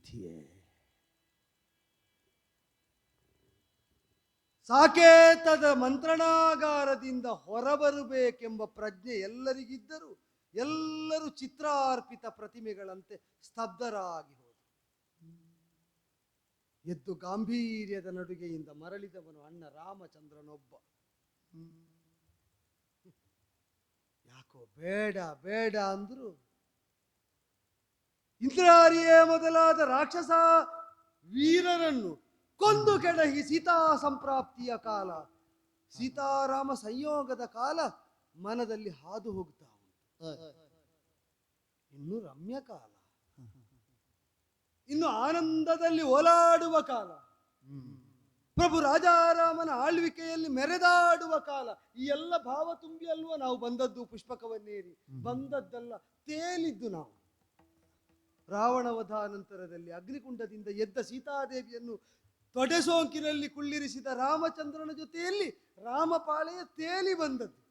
ವಿಧಿಯೇ. ಸಾಕೇತದ ಮಂತ್ರಣಾಗಾರದಿಂದ ಹೊರಬರಬೇಕೆಂಬ ಪ್ರಜ್ಞೆ ಎಲ್ಲರಿಗಿದ್ದರೂ ಎಲ್ಲರೂ ಚಿತ್ರಾರ್ಪಿತ ಪ್ರತಿಮೆಗಳಂತೆ ಸ್ತಬ್ಧರಾಗಿ ಹೋದರು. ಎದ್ದು ಗಾಂಭೀರ್ಯದ ನಡುಗೆಯಿಂದ ಮರಳಿದವನು ಅಣ್ಣ ರಾಮಚಂದ್ರನೊಬ್ಬ. ಯಾಕೋ ಬೇಡ ಬೇಡ ಅಂದ್ರು. ಇಂದ್ರಾರಿಯೇ ಮೊದಲಾದ ರಾಕ್ಷಸ ವೀರರನ್ನು ಕೊಂದು ಕೆಡಹಿ ಸೀತಾ ಸಂಪ್ರಾಪ್ತಿಯ ಕಾಲ, ಸೀತಾರಾಮ ಸಂಯೋಗದ ಕಾಲ ಮನದಲ್ಲಿ ಹಾದು ಹೋಗ್ತಾ ಉಂಟು. ಇನ್ನು ರಮ್ಯ ಕಾಲ, ಇನ್ನು ಆನಂದದಲ್ಲಿ ಓಲಾಡುವ ಕಾಲ, ಪ್ರಭು ರಾಜಾರಾಮನ ಆಳ್ವಿಕೆಯಲ್ಲಿ ಮೆರೆದಾಡುವ ಕಾಲ. ಈ ಎಲ್ಲ ಭಾವ ತುಂಬಿ ಅಲ್ವ ನಾವು ಬಂದದ್ದು. ಪುಷ್ಪಕವನ್ನೇರಿ ಬಂದದ್ದಲ್ಲ, ತೇಲಿದ್ದು ನಾವು. ರಾವಣ ವಧಾನಂತರದಲ್ಲಿ ಅಗ್ನಿಕುಂಡದಿಂದ ಎದ್ದ ಸೀತಾದೇವಿಯನ್ನು ತೊಡೆಸೋಂಕಿನಲ್ಲಿ ಕುಳ್ಳಿರಿಸಿದ ರಾಮಚಂದ್ರನ ಜೊತೆಯಲ್ಲಿ ರಾಮಪಾಳೆಯ ತೇಲಿ ಬಂದದ್ದು.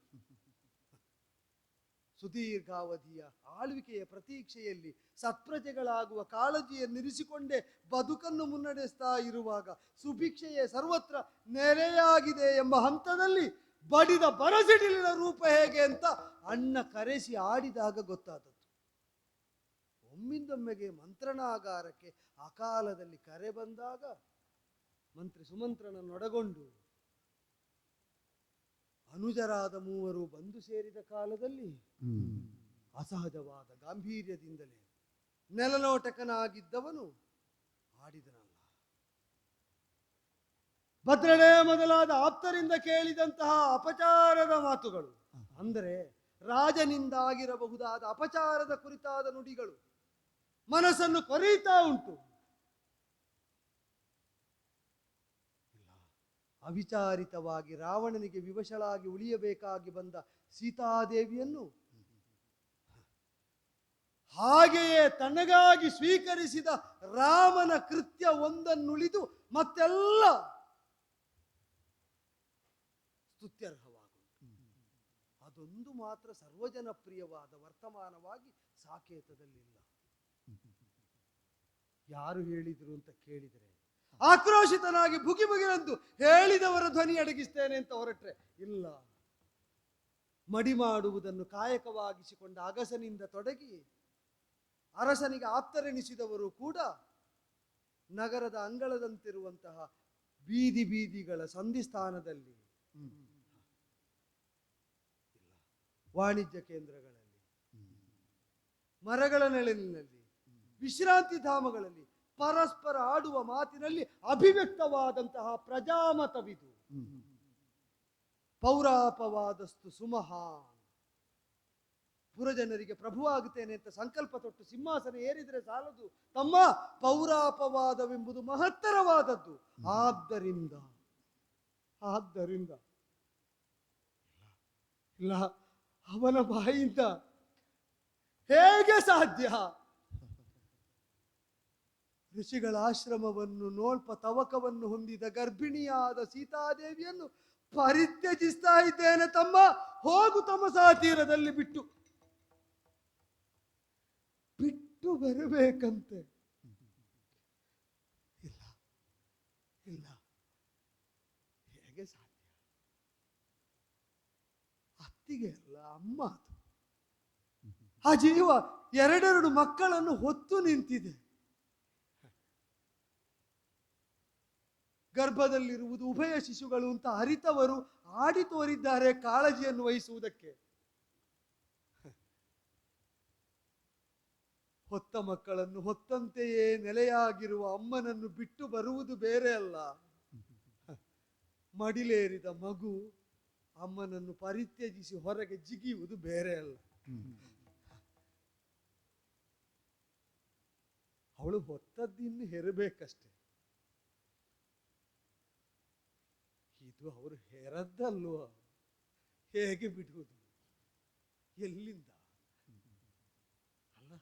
ಸುದೀರ್ಘಾವಧಿಯ ಆಳ್ವಿಕೆಯ ಪ್ರತೀಕ್ಷೆಯಲ್ಲಿ ಸತ್ಪ್ರಜೆಗಳಾಗುವ ಕಾಳಜಿಯನ್ನಿರಿಸಿಕೊಂಡೇ ಬದುಕನ್ನು ಮುನ್ನಡೆಸ್ತಾ ಇರುವಾಗ ಸುಭಿಕ್ಷೆಯೇ ಸರ್ವತ್ರ ನೆಲೆಯಾಗಿದೆ ಎಂಬ ಹಂತದಲ್ಲಿ ಬಡಿದ ಬರಸಿಡಿಲಿನ ರೂಪ ಹೇಗೆ ಅಂತ ಅಣ್ಣ ಕರೆಸಿ ಆಡಿದಾಗ ಗೊತ್ತಾದದ್ದು. ಒಮ್ಮಿಂದೊಮ್ಮೆಗೆ ಮಂತ್ರನಾಗಾರಕ್ಕೆ ಅಕಾಲದಲ್ಲಿ ಕರೆ ಬಂದಾಗ ಮಂತ್ರಿ ಸುಮಂತ್ರನನ್ನೊಡಗೊಂಡು ಅನುಜರಾದ ಮೂವರು ಬಂದು ಸೇರಿದ ಕಾಲದಲ್ಲಿ ಅಸಹಜವಾದ ಗಾಂಭೀರ್ಯದಿಂದಲೇ ನೆಲನೋಟಕನಾಗಿದ್ದವನು ಆಡಿದನಲ್ಲ. ಭದ್ರನೇ ಮೊದಲಾದ ಆಪ್ತರಿಂದ ಕೇಳಿದಂತಹ ಅಪಚಾರದ ಮಾತುಗಳು, ಅಂದರೆ ರಾಜನಿಂದಾಗಿರಬಹುದಾದ ಅಪಚಾರದ ಕುರಿತಾದ ನುಡಿಗಳು ಮನಸ್ಸನ್ನು ಕೊರೀತಾ ಉಂಟು. ಅವಿಚಾರಿತವಾಗಿ ರಾವಣನಿಗೆ ವಿವಶಳಾಗಿ ಉಳಿಯಬೇಕಾಗಿ ಬಂದ ಸೀತಾದೇವಿಯನ್ನು ಹಾಗೆಯೇ ತನಗಾಗಿ ಸ್ವೀಕರಿಸಿದ ರಾಮನ ಕೃತ್ಯ ಒಂದನ್ನುಳಿದು ಮತ್ತೆಲ್ಲ ಸ್ತುತ್ಯರ್ಹವಾಗುವುದು. ಅದೊಂದು ಮಾತ್ರ ಸರ್ವಜನಪ್ರಿಯವಾದ ವರ್ತಮಾನವಾಗಿ ಸಾಕೇತದಲ್ಲಿಲ್ಲ. ಯಾರು ಹೇಳಿದ್ರು ಅಂತ ಕೇಳಿದರೆ ಆಕ್ರೋಶಿತನಾಗಿ ಬುಗಿ ಬುಗಿರಂದು ಹೇಳಿದವರ ಧ್ವನಿ ಅಡಗಿಸ್ತೇನೆ ಅಂತ ಹೊರಟ್ರೆ ಇಲ್ಲ. ಮಡಿ ಮಾಡುವುದನ್ನು ಕಾಯಕವಾಗಿಸಿಕೊಂಡ ಅಗಸನಿಂದ ತೊಡಗಿ ಅರಸನಿಗೆ ಆಪ್ತರೆನಿಸಿದವರು ಕೂಡ ನಗರದ ಅಂಗಳದಂತಿರುವಂತಹ ಬೀದಿ ಬೀದಿಗಳ ಸಂಧಿಸ್ಥಾನದಲ್ಲಿ, ವಾಣಿಜ್ಯ ಕೇಂದ್ರಗಳಲ್ಲಿ, ಮರಗಳ ನೆರಳಿನಲ್ಲಿ, ವಿಶ್ರಾಂತಿ ಧಾಮಗಳಲ್ಲಿ ಪರಸ್ಪರ ಆಡುವ ಮಾತಿನಲ್ಲಿ ಅಭಿವ್ಯಕ್ತವಾದಂತಹ ಪ್ರಜಾಮತವಿದು. ಪೌರಾಪವಾದಸ್ತು ಸುಮಹಾನ್. ಪುರಜನರಿಗೆ ಪ್ರಭುವಾಗುತ್ತೇನೆ ಅಂತ ಸಂಕಲ್ಪ ತೊಟ್ಟು ಸಿಂಹಾಸನ ಏರಿದರೆ ಸಾಲದು, ತಮ್ಮ ಪೌರಾಪವಾದವೆಂಬುದು ಮಹತ್ತರವಾದದ್ದು. ಆದ್ದರಿಂದ ಇಲ್ಲ, ಅವನ ಬಾಯಿಂದ ಹೇಗೆ ಸಾಧ್ಯ? ಋಷಿಗಳ ಆಶ್ರಮವನ್ನು ನೋಲ್ಪ ತವಕವನ್ನು ಹೊಂದಿದ ಗರ್ಭಿಣಿಯಾದ ಸೀತಾದೇವಿಯನ್ನು ಪರಿತ್ಯಜಿಸ್ತಾ ಇದ್ದೇನೆ ತಮ್ಮ, ಹೋಗು ತಮಸಾ ತೀರದಲ್ಲಿ ಬಿಟ್ಟು ಬರಬೇಕಂತೆ. ಇಲ್ಲ, ಹೇಗೆ ಸಾಧ್ಯ? ಅತ್ತಿಗೆ ಅಲ್ಲ, ಅಮ್ಮ. ಆ ಜೀವ ಎರಡೆರಡು ಮಕ್ಕಳನ್ನು ಹೊತ್ತು ನಿಂತಿದೆ. ಗರ್ಭದಲ್ಲಿರುವುದು ಉಭಯ ಶಿಶುಗಳು ಅಂತ ಅರಿತವರು ಆಡಿ ತೋರಿದ್ದಾರೆ ಕಾಳಜಿಯನ್ನು ವಹಿಸುವುದಕ್ಕೆ. ಹೊತ್ತ ಮಕ್ಕಳನ್ನು ಹೊತ್ತಂತೆಯೇ ನೆಲೆಯಾಗಿರುವ ಅಮ್ಮನನ್ನು ಬಿಟ್ಟು ಬರುವುದು ಬೇರೆ ಅಲ್ಲ. ಮಡಿಲೇರಿದ ಮಗು ಅಮ್ಮನನ್ನು ಪರಿತ್ಯಜಿಸಿ ಹೊರಗೆ ಜಿಗಿಯುವುದು ಬೇರೆ ಅಲ್ಲ. ಅವಳು ಹೊತ್ತದ್ದಿನ್ನು ಹೆರಬೇಕಷ್ಟೆ. ಇದು ಅವರು ಹೆರದ್ದಲ್ವ, ಹೇಗೆ ಬಿಡುವುದು? ಎಲ್ಲಿಂದ? ಅಲ್ಲ,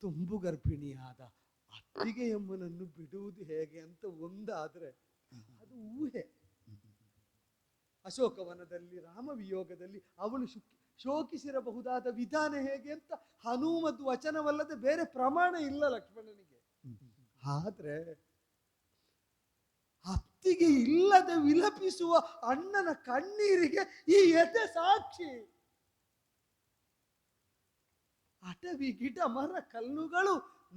ತುಂಬು ಗರ್ಭಿಣಿಯಾದ ಅತ್ತಿಗೆಯಮ್ಮನನ್ನು ಬಿಡುವುದು ಹೇಗೆ ಅಂತ ಒಂದಾದ್ರೆ ಅದು ಊಹೆ. ಅಶೋಕವನದಲ್ಲಿ ರಾಮ ವಿಯೋಗದಲ್ಲಿ ಅವಳು ಶೋಕಿಸಿರಬಹುದಾದ ವಿಧಾನ ಹೇಗೆ ಅಂತ ಹನುಮದ್ ವಚನವಲ್ಲದೆ ಬೇರೆ ಪ್ರಮಾಣ ಇಲ್ಲ ಲಕ್ಷ್ಮಣನಿಗೆ. ಆದ್ರೆ ಅತ್ತಿಗೆ ಇಲ್ಲದೆ ವಿಲಪಿಸುವ ಅಣ್ಣನ ಕಣ್ಣೀರಿಗೆ ಈ ಎದೆ ಸಾಕ್ಷಿ. ಅಟವಿ ಗಿಡ ಮರ ಕಲ್ಲುಗಳು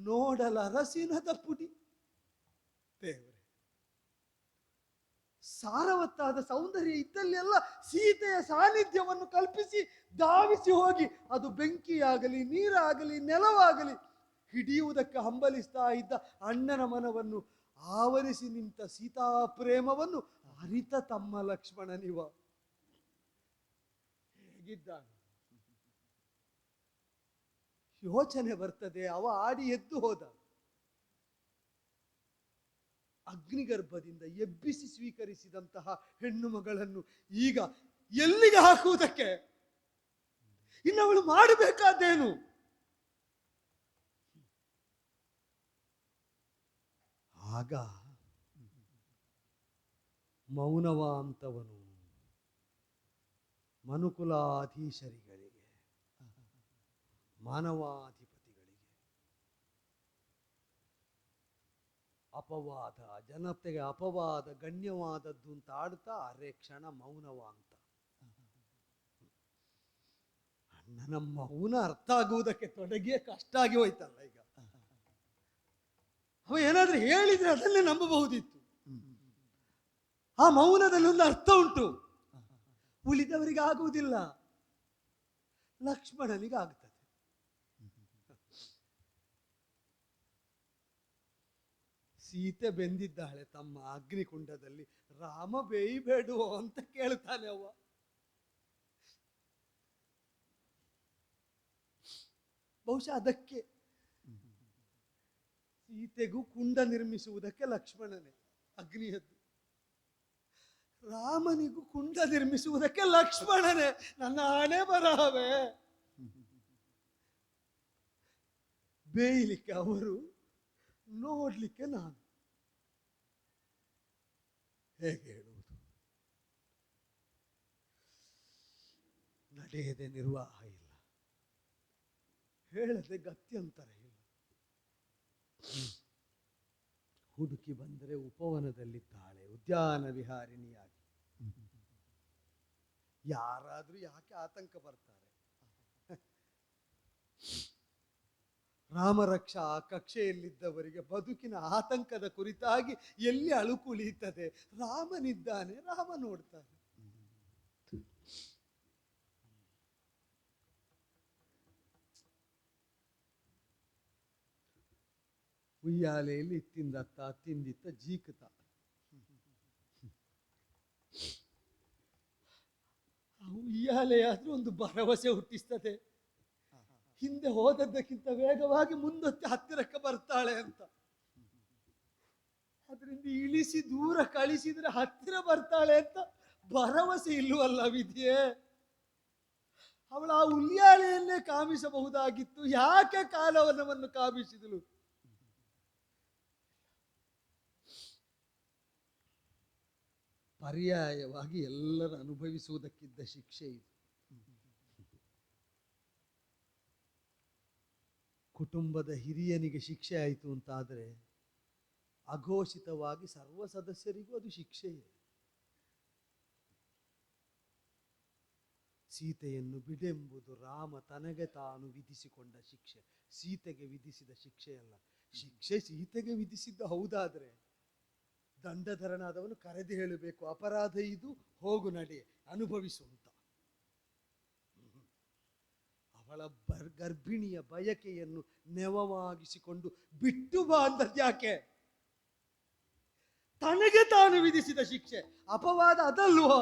ನೋಡಲ ರಸಿನದ ಪುಡಿ. ದೇವರೇ, ಸಾರವತ್ತಾದ ಸೌಂದರ್ಯ ಇದ್ದಲ್ಲೆಲ್ಲ ಸೀತೆಯ ಸಾನ್ನಿಧ್ಯವನ್ನು ಕಲ್ಪಿಸಿ ಧಾವಿಸಿ ಹೋಗಿ ಅದು ಬೆಂಕಿಯಾಗಲಿ ನೀರಾಗಲಿ ನೆಲವಾಗಲಿ ಹಿಡಿಯುವುದಕ್ಕೆ ಹಂಬಲಿಸ್ತಾ ಇದ್ದ ಅಣ್ಣನ ಮನವನ್ನು ಆವರಿಸಿ ನಿಂತ ಸೀತಾ ಪ್ರೇಮವನ್ನು ಅರಿತ ತಮ್ಮ ಲಕ್ಷ್ಮಣನಿವ ಹೇಗಿದ್ದಾನೆ. ಯೋಚನೆ ಬರ್ತದೆ. ಅವ ಆಡಿ ಎದ್ದು ಹೋದ. ಅಗ್ನಿಗರ್ಭದಿಂದ ಎಬ್ಬಿಸಿ ಸ್ವೀಕರಿಸಿದಂತಹ ಹೆಣ್ಣು ಮಗಳನ್ನು ಈಗ ಎಲ್ಲಿಗೆ ಹಾಕುವುದಕ್ಕೆ? ಇನ್ನವಳು ಮಾಡಬೇಕಾದ್ದೇನು? ಆಗ ಮೌನವಾಂತವನು ಮನುಕುಲಾಧೀಶರಿಗಳಿಗೆ, ಮಾನವಾಧಿಪತಿಗಳಿಗೆ ಅಪವಾದ, ಜನತೆಗೆ ಅಪವಾದ ಗಣ್ಯವಾದದ್ದು ಅಂತ ಆಡ್ತಾ ಅರೆ ಕ್ಷಣ ಮೌನವಾಂತ. ಅಣ್ಣನ ಮೌನ ಅರ್ಥ ಆಗುವುದಕ್ಕೆ ತೊಡಗಿಯೇ ಕಷ್ಟ ಆಗಿ ಹೋಯ್ತಲ್ಲ. ಈಗ ಅವ ಏನಾದ್ರೂ ಹೇಳಿದ್ರೆ ಅದನ್ನೇ ನಂಬಬಹುದಿತ್ತು. ಆ ಮೌನದಲ್ಲಿ ಒಂದು ಅರ್ಥ ಉಂಟು, ಉಳಿದವರಿಗೆ ಆಗುವುದಿಲ್ಲ, ಲಕ್ಷ್ಮಣನಿಗೆ ಆಗ್ತದೆ. ಸೀತೆ ಬೆಂದಿದ್ದಾಳೆ ತಮ್ಮ ಅಗ್ನಿಕುಂಡದಲ್ಲಿ. ರಾಮ ಬೇಯಬೇಡುವೋ ಅಂತ ಕೇಳ್ತಾನೆ ಅವ. ಬಹುಶಃ ಅದಕ್ಕೆ ಸೀತೆಗೂ ಕುಂಡ ನಿರ್ಮಿಸುವುದಕ್ಕೆ ಲಕ್ಷ್ಮಣನೇ ಅಗ್ನಿಯದ್ದು, ರಾಮನಿಗೂ ಕುಂಡ ನಿರ್ಮಿಸುವುದಕ್ಕೆ ಲಕ್ಷ್ಮಣನೇ. ನನ್ನ ಹಣೆ ಬರಹವೇ. ಬೇಯಲಿಕ್ಕೆ ಅವರು, ನೋಡ್ಲಿಕ್ಕೆ ನಾನು. ಹೇಗೆ ಹೇಳುವುದು? ನಡೆಯದೆ ನಿರ್ವಾಹ ಇಲ್ಲ, ಹೇಳದೆ ಗತ್ಯಂತರ ಇಲ್ಲ. ಹುಡುಕಿ ಬಂದರೆ ಉಪವನದಲ್ಲಿದ್ದಾಳೆ ಉದ್ಯಾನ ವಿಹಾರಿಣಿಯಾಗಿ. ಯಾರಾದ್ರೂ ಯಾಕೆ ಆತಂಕ ಬರ್ತಾರೆ? ರಾಮರಕ್ಷಾ ಕಕ್ಷೆಯಲ್ಲಿದ್ದವರಿಗೆ ಬದುಕಿನ ಆತಂಕದ ಕುರಿತಾಗಿ ಎಲ್ಲಿ ಅಳುಕುಳಿಯುತ್ತದೆ? ರಾಮನಿದ್ದಾನೆ, ರಾಮ ನೋಡ್ತಾನೆ. ಉಯ್ಯಾಲೆಯಲ್ಲಿ ಇತ್ತಿಂದತ್ತ ಅತ್ತಿಂದಿತ್ತ ಜೀಕತ. ಉಯ್ಯಾಲೆಯಾದ್ರೂ ಒಂದು ಭರವಸೆ ಹುಟ್ಟಿಸ್ತದೆ, ಹಿಂದೆ ಹೋದದ್ದಕ್ಕಿಂತ ವೇಗವಾಗಿ ಮುಂದೊತ್ತಿ ಹತ್ತಿರಕ್ಕೆ ಬರ್ತಾಳೆ ಅಂತ. ಅದರಿಂದ ಇಳಿಸಿ ದೂರ ಕಳಿಸಿದ್ರೆ ಹತ್ತಿರ ಬರ್ತಾಳೆ ಅಂತ ಭರವಸೆ ಇಲ್ಲವಲ್ಲ ವಿಧಿಯೇ. ಅವಳು ಆ ಉಯ್ಯಾಲೆಯನ್ನೇ ಕಾಮಿಸಬಹುದಾಗಿತ್ತು, ಯಾಕೆ ಕಾಲವನವನ್ನು ಕಾಮಿಸಿದಳು? ಪರ್ಯಾಯವಾಗಿ ಎಲ್ಲರೂ ಅನುಭವಿಸುವುದಕ್ಕಿದ್ದ ಶಿಕ್ಷೆ ಇದು. ಕುಟುಂಬದ ಹಿರಿಯನಿಗೆ ಶಿಕ್ಷೆ ಆಯಿತು ಅಂತಾದರೆ ಅಘೋಷಿತವಾಗಿ ಸರ್ವ ಸದಸ್ಯರಿಗೂ ಅದು ಶಿಕ್ಷೆಯೇ. ಸೀತೆಯನ್ನು ಬಿಡೆಂಬುದು ರಾಮ ತನಗೆ ತಾನು ವಿಧಿಸಿಕೊಂಡ ಶಿಕ್ಷೆ, ಸೀತೆಗೆ ವಿಧಿಸಿದ ಶಿಕ್ಷೆಯಲ್ಲ. ಶಿಕ್ಷೆ ಸೀತೆಗೆ ವಿಧಿಸಿದ್ದ ಹೌದಾದರೆ ದಂಡಧರನಾದವನು ಕರೆದು ಹೇಳಬೇಕು, ಅಪರಾಧ ಇದು, ಹೋಗು ನಡೆ, ಅನುಭವಿಸು ಅಂತ. ಅವಳ ಗರ್ಭಿಣಿಯ ಬಯಕೆಯನ್ನು ನೆವವಾಗಿಸಿಕೊಂಡು ಬಿಟ್ಟು ಬಾ ಅಂದದ್ಯಾಕೆ? ತನಗೆ ತಾನು ವಿಧಿಸಿದ ಶಿಕ್ಷೆ, ಅಪವಾದ ಅದಲ್ವೋ?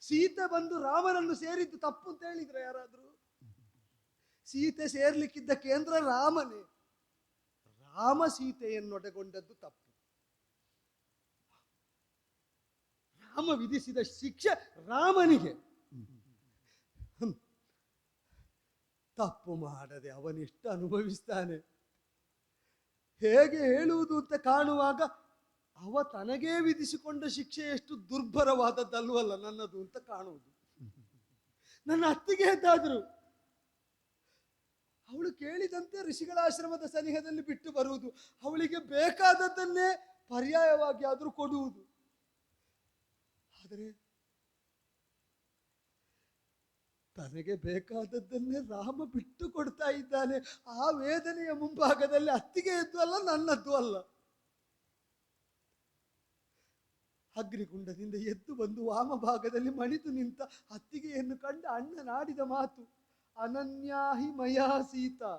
ಸೀತೆ ಬಂದು ರಾಮನನ್ನು ಸೇರಿದ್ದು ತಪ್ಪು ಅಂತ ಹೇಳಿದ್ರೆ ಯಾರಾದ್ರೂ? ಸೀತೆ ಸೇರ್ಲಿಕ್ಕಿದ್ದ ಕೇಂದ್ರ ರಾಮನೇ. ರಾಮ ಸೀತೆಯನ್ನೊಡಗೊಂಡದ್ದು ತಪ್ಪು. ರಾಮ ವಿಧಿಸಿದ ಶಿಕ್ಷೆ ರಾಮನಿಗೆ. ತಪ್ಪು ಮಾಡದೆ ಅವನೆಷ್ಟು ಅನುಭವಿಸ್ತಾನೆ. ಹೇಗೆ ಹೇಳುವುದು ಅಂತ ಕಾಣುವಾಗ ಅವ ತನಗೇ ವಿಧಿಸಿಕೊಂಡ ಶಿಕ್ಷೆ ಎಷ್ಟು ದುರ್ಭರವಾದದ್ದಲ್ವಲ್ಲ ನನ್ನದು ಅಂತ ಕಾಣುವುದು. ನನ್ನ ಅತ್ತಿಗೆ ಎಂದಾದ್ರು ಅವಳು ಕೇಳಿದಂತೆ ಋಷಿಗಳ ಆಶ್ರಮದ ಸನಿಹದಲ್ಲಿ ಬಿಟ್ಟು ಬರುವುದು, ಅವಳಿಗೆ ಬೇಕಾದದ್ದನ್ನೇ ಪರ್ಯಾಯವಾಗಿ ಆದರೂ ಕೊಡುವುದು. ಆದರೆ ತನಗೆ ಬೇಕಾದದ್ದನ್ನೇ ರಾಮ ಬಿಟ್ಟು ಕೊಡ್ತಾ ಇದ್ದಾನೆ. ಆ ವೇದನೆಯ ಮುಂಭಾಗದಲ್ಲಿ ಅತ್ತಿಗೆಯದ್ದು ಅಲ್ಲ, ನನ್ನದ್ದು ಅಲ್ಲ. ಅಗ್ನಿಕುಂಡದಿಂದ ಎದ್ದು ಬಂದು ವಾಮಭಾಗದಲ್ಲಿ ಮಣಿದು ನಿಂತ ಅತ್ತಿಗೆಯನ್ನು ಕಂಡ ಅಣ್ಣನಾಡಿದ ಮಾತು, ಅನನ್ಯಾಹಿ ಮಯಾ ಸೀತಾ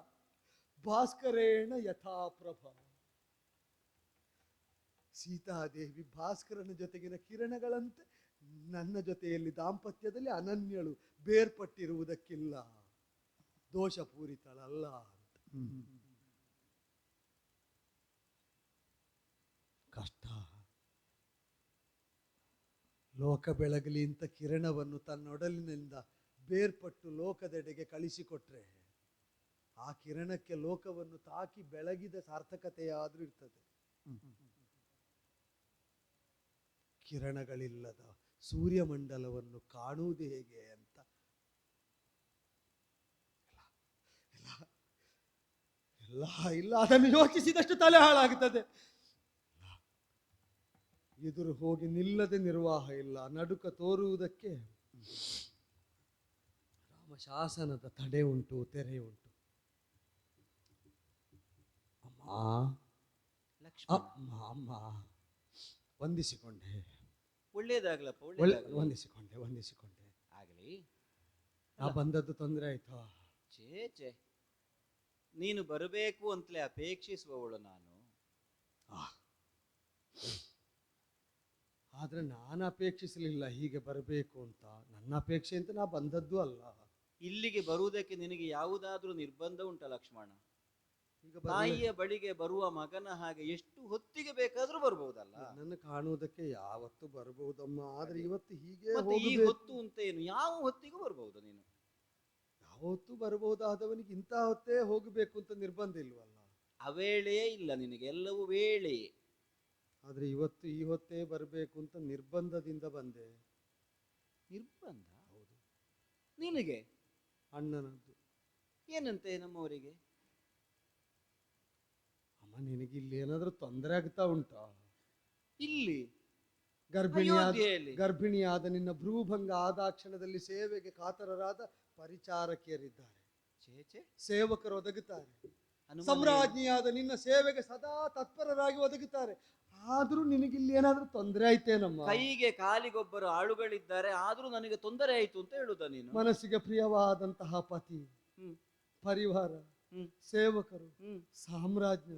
ಭಾಸ್ಕರೇಣ ಯಥಾಪ್ರಭ. ಸೀತಾದೇವಿ ಭಾಸ್ಕರನ ಜೊತೆಗಿನ ಕಿರಣಗಳಂತೆ ನನ್ನ ಜೊತೆಯಲ್ಲಿ ದಾಂಪತ್ಯದಲ್ಲಿ ಅನನ್ಯಳು, ಬೇರ್ಪಟ್ಟಿರುವುದಕ್ಕಿಲ್ಲ, ದೋಷಪೂರಿತಳಲ್ಲ ಅಂತ. ಕಷ್ಟ. ಲೋಕ ಬೆಳಗಲಿ ಅಂತ ಕಿರಣವನ್ನು ತನ್ನೊಡಲಿನಿಂದ ಬೇರ್ಪಟ್ಟು ಲೋಕದೆಡೆಗೆ ಕಳಿಸಿಕೊಟ್ರೆ ಆ ಕಿರಣಕ್ಕೆ ಲೋಕವನ್ನು ತಾಕಿ ಬೆಳಗಿದ ಸಾರ್ಥಕತೆಯಾದ್ರೂ ಇರ್ತದೆ. ಕಿರಣಗಳಿಲ್ಲದ ಸೂರ್ಯಮಂಡಲವನ್ನು ಕಾಣುವುದು ಹೇಗೆ ಅಂತ ಎಲ್ಲ ಇಲ್ಲ, ಅದನ್ನು ಯೋಚಿಸಿದಷ್ಟು ತಲೆ ಹಾಳಾಗುತ್ತದೆ. ಎದುರು ಹೋಗಿ ನಿಲ್ಲದೆ ನಿರ್ವಾಹ ಇಲ್ಲ, ನಡುಕ ತೋರುವುದಕ್ಕೆ ರಾಮಶಾಸನದ ತಡೆ ಉಂಟು, ತೆರೆ ಉಂಟು. ಅಮ್ಮ ಅಮ್ಮ ವಂದಿಸಿಕೊಂಡೆ. ಒಳ್ಳೇದಾಗ್ಲಪ್ಪ, ವಂದಿಸಿಕೊಂಡೆ ಆಗಲಿ. ನಾ ಬಂದದ್ದು ತೊಂದರೆ ಆಯ್ತಾ? ಚೇ ನೀನು ಬರಬೇಕು ಅಂತಲೇ ಅಪೇಕ್ಷಿಸುವವಳು ನಾನು. ಆದ್ರೆ ನಾನು ಅಪೇಕ್ಷಿಸಲಿಲ್ಲ ಹೀಗೆ ಬರಬೇಕು ಅಂತ. ನನ್ನ ಅಪೇಕ್ಷೆ ಅಂತ ನಾ ಬಂದದ್ದು ಅಲ್ಲ. ಇಲ್ಲಿಗೆ ಬರುವುದಕ್ಕೆ ನಿನಗೆ ಯಾವುದಾದ್ರೂ ನಿರ್ಬಂಧ ಉಂಟ ಲಕ್ಷ್ಮಣ? ತಾಯಿಯ ಬಳಿಗೆ ಬರುವ ಮಗನ ಹಾಗೆ ಎಷ್ಟು ಹೊತ್ತಿಗೆ ಬೇಕಾದ್ರೂ ಬರ್ಬಹುದಲ್ಲ? ನನ್ನ ಕಾಣುವುದಕ್ಕೆ ಯಾವತ್ತು ಬರಬಹುದಮ್ಮ, ಆದ್ರೆ ಇವತ್ತು ಹೀಗೆ ಈ ಹೊತ್ತು ಅಂತ ಏನು, ಯಾವ ಹೊತ್ತಿಗೂ ಬರ್ಬಹುದು ನೀನು. ಯಾವ ಹೊತ್ತು ಬರಬಹುದಾದವನಿಗೆ ಇಂಥ ಹೊತ್ತೇ ಹೋಗಬೇಕು ಅಂತ ನಿರ್ಬಂಧ ಇಲ್ವಲ್ಲ? ಅವೇಳೆಯೇ ಇಲ್ಲ ನಿನಗೆ, ಎಲ್ಲವೂ ವೇಳೆಯೇ. ಆದ್ರೆ ಇವತ್ತು ಈ ಹೊತ್ತೇ ಬರಬೇಕು ಅಂತ ನಿರ್ಬಂಧದಿಂದ ಬಂದೆ. ನಿರ್ಬಂಧ? ಹೌದು. ನಿನಗೆ? ಅಣ್ಣನದ್ದು. ಏನಂತೆ ನಮ್ಮವರಿಗೆ? ಅಮ್ಮ, ನಿನಗೆ ಇಲ್ಲಿ ಏನಾದ್ರೂ ತೊಂದರೆ ಆಗ್ತಾ ಉಂಟಾ? ಇಲ್ಲಿ ಗರ್ಭಿಣಿಯಾದ ನಿನ್ನ ಭ್ರೂಭಂಗ ಆದಾಕ್ಷಣದಲ್ಲಿ ಸೇವೆಗೆ ಕಾತರರಾದ ಪರಿಚಾರಕಿಯರಿದ್ದಾರೆ, ಸೇವಕರು ಒದಗುತ್ತಾರೆ. ಸಮ್ರಾಜ್ಞಿಯಾದ ನಿನ್ನ ಸೇವೆಗೆ ಸದಾ ತತ್ಪರರಾಗಿ ಒದಗುತ್ತಾರೆ. ಆದ್ರೂ ನಿನಗಿಲ್ಲಿ ಏನಾದ್ರೂ ತೊಂದರೆ ಆಯ್ತೇನಮ್ಮ? ಕೈಗೆ ಕಾಲಿಗೊಬ್ಬರು ಆಳುಗಳಿದ್ದಾರೆ, ಆದ್ರೂ ನನಗೆ ತೊಂದರೆ ಆಯ್ತು ಅಂತ ಹೇಳುದ ನೀನು? ಮನಸ್ಸಿಗೆ ಪ್ರಿಯವಾದಂತಹ ಪತಿ, ಪರಿವಾರ, ಸೇವಕರು, ಸಾಮ್ರಾಜ್ಞ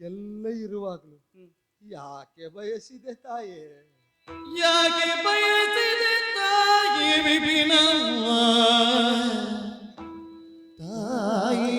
ಎಲ್ಲ ಇರುವಾಗ್ಲು ಯಾಕೆ ಬಯಸಿದೆ ತಾಯೇ? ಯಾಕೆ ಬಯಸಿದೆ ತಾಯಿ ವಿಪಿನವ್ವ ತಾಯೇ?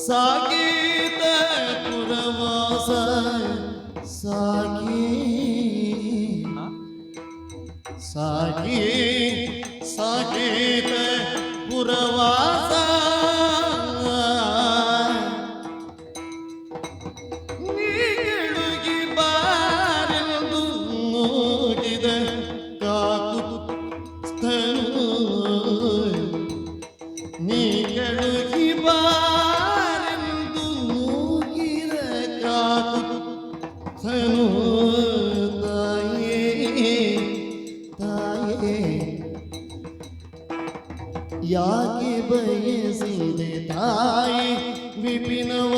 ಸಾಗೀತ ಪುರವಾಸ ಸಾಗೀತ ಪುರವಾಸ ನೀಳುಗಿ ಬಾರೆಂದು ಮೂಗಿದ ಕಾಕುಸ್ಥನು ನೀ ಕೆಳುಗಿ ಬಾರೆಂದು ಮೂಗಿದ ಕಾಕುಸ್ಥನು ತಾಯೇ ತಾಯೇ ಯಾಕೆ ಬಯಸಿದೆ ತಾಯಿ ವಿಪಿನವ